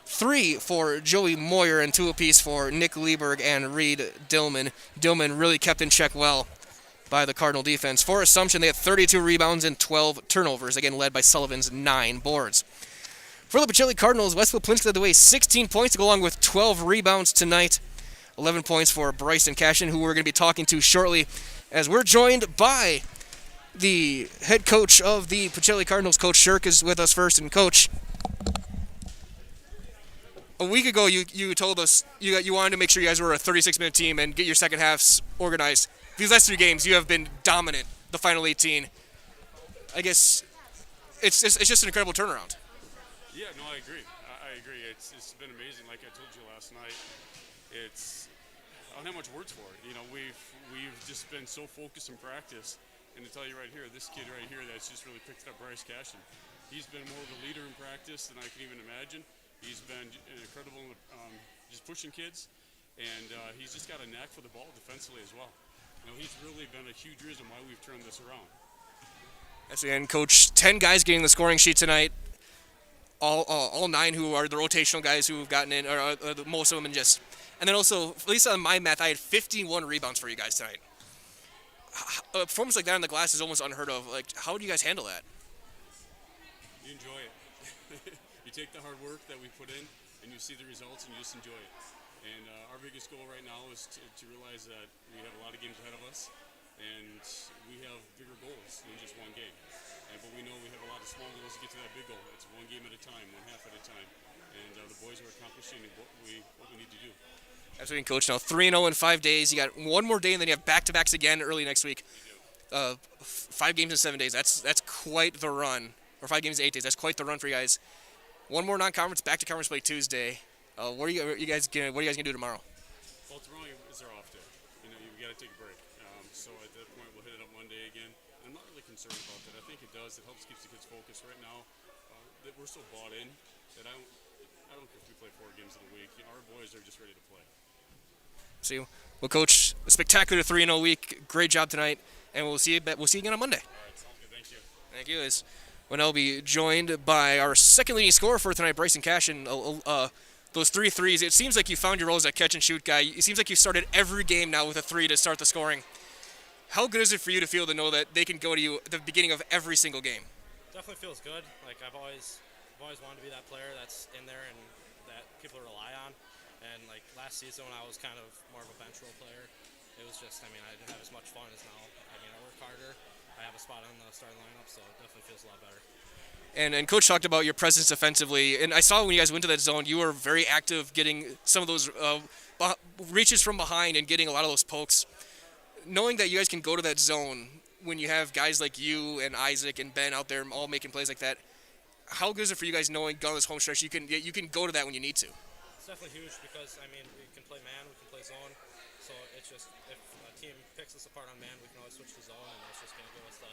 3 for Joey Moyer, and 2 apiece for Nick Lieberg and Reed Dillman. Dillman really kept in check well by the Cardinal defense. For Assumption, they had 32 rebounds and 12 turnovers, again led by Sullivan's 9 boards. For the Pacelli Cardinals, Westfield Plinsky led the way, 16 points to go along with 12 rebounds tonight. 11 points for Bryson Cashin, who we're going to be talking to shortly, as we're joined by the head coach of the Pacelli Cardinals. Coach Shirk is with us first. And Coach, a week ago you told us you wanted to make sure you guys were a 36-minute team and get your second halves organized. These last 3 games, you have been dominant, the final 18. I guess it's just an incredible turnaround. Yeah, no, I agree. I agree. It's been amazing. Like I told you last night, I don't have much words for it. You know, we've just been so focused in practice. And to tell you right here, this kid right here that's just really picked up Bryce Cashin. He's been more of a leader in practice than I can even imagine. He's been incredible just pushing kids, and he's just got a knack for the ball defensively as well. You know, he's really been a huge reason why we've turned this around. Yes, and Coach, 10 guys getting the scoring sheet tonight. All 9 who are the rotational guys who have gotten in, or most of them, and then also, at least on my math, I had 51 rebounds for you guys tonight. A performance like that on the glass is almost unheard of. Like, how do you guys handle that? You enjoy it. You take the hard work that we put in, and you see the results, and you just enjoy it. And our biggest goal right now is to realize that we have a lot of games ahead of us, and we have bigger goals than just one game. But we know we have a lot of small goals to get to that big goal. It's one game at a time, one half at a time. And the boys are accomplishing what we need to do. That's what you Coach now. 3-0 in 5 days. You got one more day, and then you have back-to-backs again early next week. 5 games in 7 days. That's quite the run. Or 5 games in 8 days. That's quite the run for you guys. One more non-conference, back-to-conference play Tuesday. What are you guys gonna do tomorrow? Well, tomorrow is our off day. You know, you got to take a break. So at that point, we'll hit it up Monday again. And I'm not really concerned about that. I think it does. It helps keep the kids focused. Right now, that we're so bought in that I don't care if we play 4 games in a week. You know, our boys are just ready to play. See, well, Coach, a spectacular 3-0 week. Great job tonight, and we'll see you again on Monday. All right, sounds good. Thank you. Thank you. We'll now be joined by our second leading scorer for tonight, Bryson Cashin. Those 3 threes. It seems like you found your role as a catch and shoot guy. It seems like you started every game now with a 3 to start the scoring. How good is it for you to feel to know that they can go to you at the beginning of every single game? Definitely feels good. Like I've always wanted to be that player that's in there and that people rely on. And like last season when I was kind of more of a bench role player, it was just, I didn't have as much fun as now. I work harder. I have a spot on the starting lineup, so it definitely feels a lot better. And Coach talked about your presence defensively, and I saw when you guys went to that zone, you were very active getting some of those reaches from behind and getting a lot of those pokes. Knowing that you guys can go to that zone when you have guys like you and Isaac and Ben out there all making plays like that, how good is it for you guys knowing on this home stretch you can go to that when you need to? It's definitely huge because, we can play man, we can play zone, so it's just, if a team picks us apart on man, we can always switch to zone, and that's just going to give us the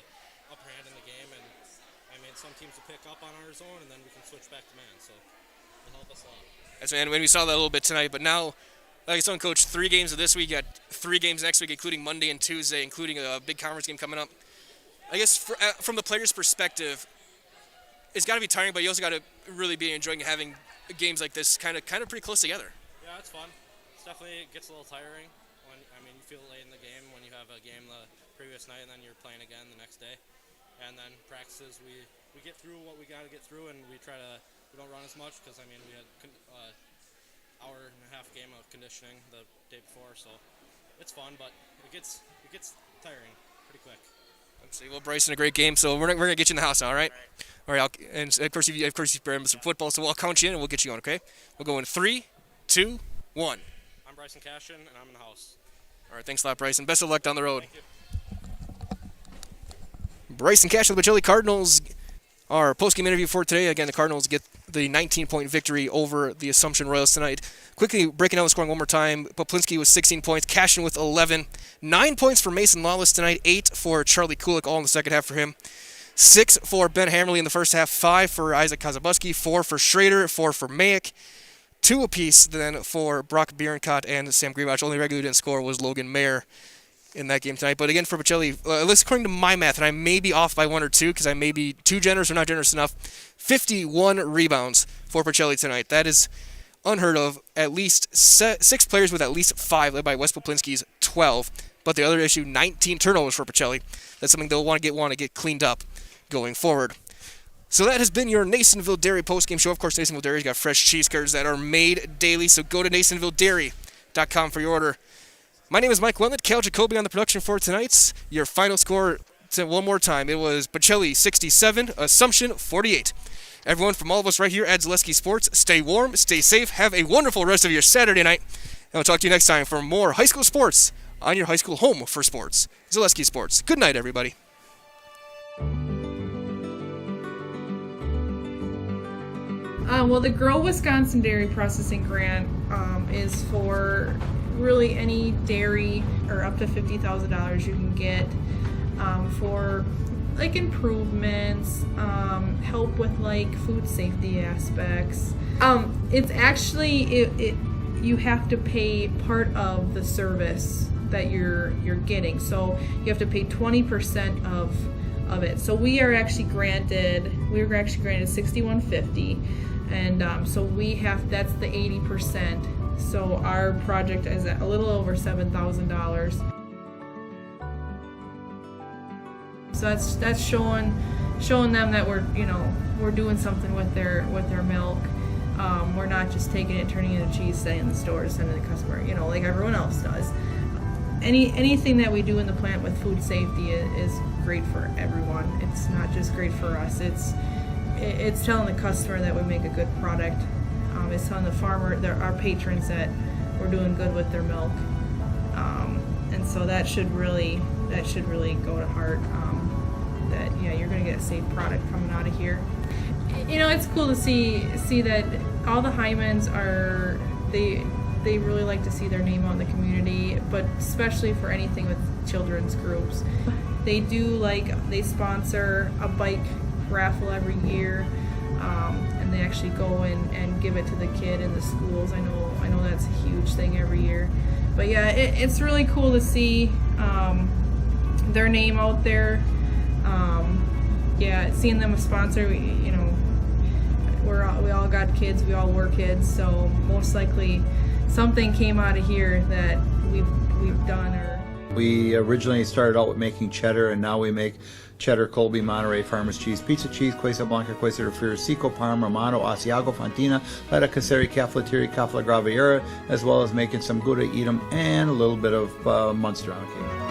upper hand in the game, and some teams will pick up on our zone, and then we can switch back to man, so it'll help us a lot. That's man. When we saw that a little bit tonight, but now, like I said, Coach, 3 games of this week, you got 3 games next week, including Monday and Tuesday, including a big conference game coming up. I guess from the player's perspective, it's got to be tiring, but you also got to really be enjoying having games like this kind of pretty close together. Yeah, it's fun. It gets a little tiring when you feel late in the game when you have a game the previous night and then you're playing again the next day. And then practices, we get through what we got to get through, and we don't run as much because we had hour and a half game of conditioning the day before, so it's fun, but it gets tiring pretty quick. Let's see. Well, Bryson, a great game, so we're gonna get you in the house now, all right? All right. And of course, you've been some football, so we'll count you in and we'll get you on, okay? We'll go in 3, 2, 1. I'm Bryson Cashin, and I'm in the house. All right. Thanks a lot, Bryson. Best of luck down the road. Thank you. Bryson Cashin of the Pacelli Cardinals Our post-game interview for today, again, the Cardinals get the 19-point victory over the Assumption Royals tonight. Quickly breaking down the scoring one more time, Poplinski with 16 points, Cashin with 11. 9 points for Mason Lawless tonight, 8 for Charlie Kulik, all in the second half for him. 6 for Ben Hammerly in the first half, 5 for Isaac Kazabuski, 4 for Schrader, 4 for Mayak. 2 apiece then for Brock Bierenkott and Sam Greenwatch. Only regular who didn't score was Logan Mayer in that game tonight. But again, for Pacelli, at least according to my math, and I may be off by 1 or 2 because I may be too generous or not generous enough, 51 rebounds for Pacelli tonight. That is unheard of. At least 6 players with at least 5, led by Wes Poplinski's 12. But the other issue, 19 turnovers for Pacelli. That's something they'll want to get cleaned up going forward. So that has been your Nasonville Dairy postgame show. Of course, Nasonville Dairy's got fresh cheese curds that are made daily, so go to NasonvilleDairy.com for your order. My name is Mike Wendland, Cal Jacoby on the production for tonight's. Your final score, one more time, it was Pacelli 67, Assumption 48. Everyone, from all of us right here at Zaleski Sports, stay warm, stay safe, have a wonderful rest of your Saturday night, and we'll talk to you next time for more high school sports on your high school home for sports, Zaleski Sports. Good night, everybody. Well, the Grow Wisconsin Dairy Processing Grant is for really any dairy, or up to $50,000 you can get for like improvements, help with like food safety aspects. It's actually you have to pay part of the service that you're getting, so you have to pay 20% of it. So we were actually granted $6,150, and so that's the 80%. So our project is at a little over $7,000. So that's showing them that we're doing something with their milk. We're not just taking it, turning it into cheese, setting in the stores, sending it to the customer, like everyone else does. Anything that we do in the plant with food safety is great for everyone. It's not just great for us. It's telling the customer that we make a good product. It's telling the farmer, our patrons, that we're doing good with their milk. And so that should really go to heart. That you're going to get a safe product coming out of here. It's cool to see that all the Hymans they really like to see their name out in the community, but especially for anything with children's groups. They sponsor a bike raffle every year, and they actually go and give it to the kid in the schools. I know that's a huge thing every year. But yeah, it's really cool to see their name out there. Seeing them a sponsor, we all got kids, we all were kids, so most likely something came out of here that we've done. We originally started out with making cheddar, and now we make cheddar, Colby, Monterey, Farmers Cheese, Pizza Cheese, Quesa Blanca, Quesa de Friar, Seco, Parma, Romano, Asiago, Fontina, Letta, Casseri, Cafflettieri, Cafla Graviera, as well as making some Gouda, Edam, and a little bit of Munster on occasion.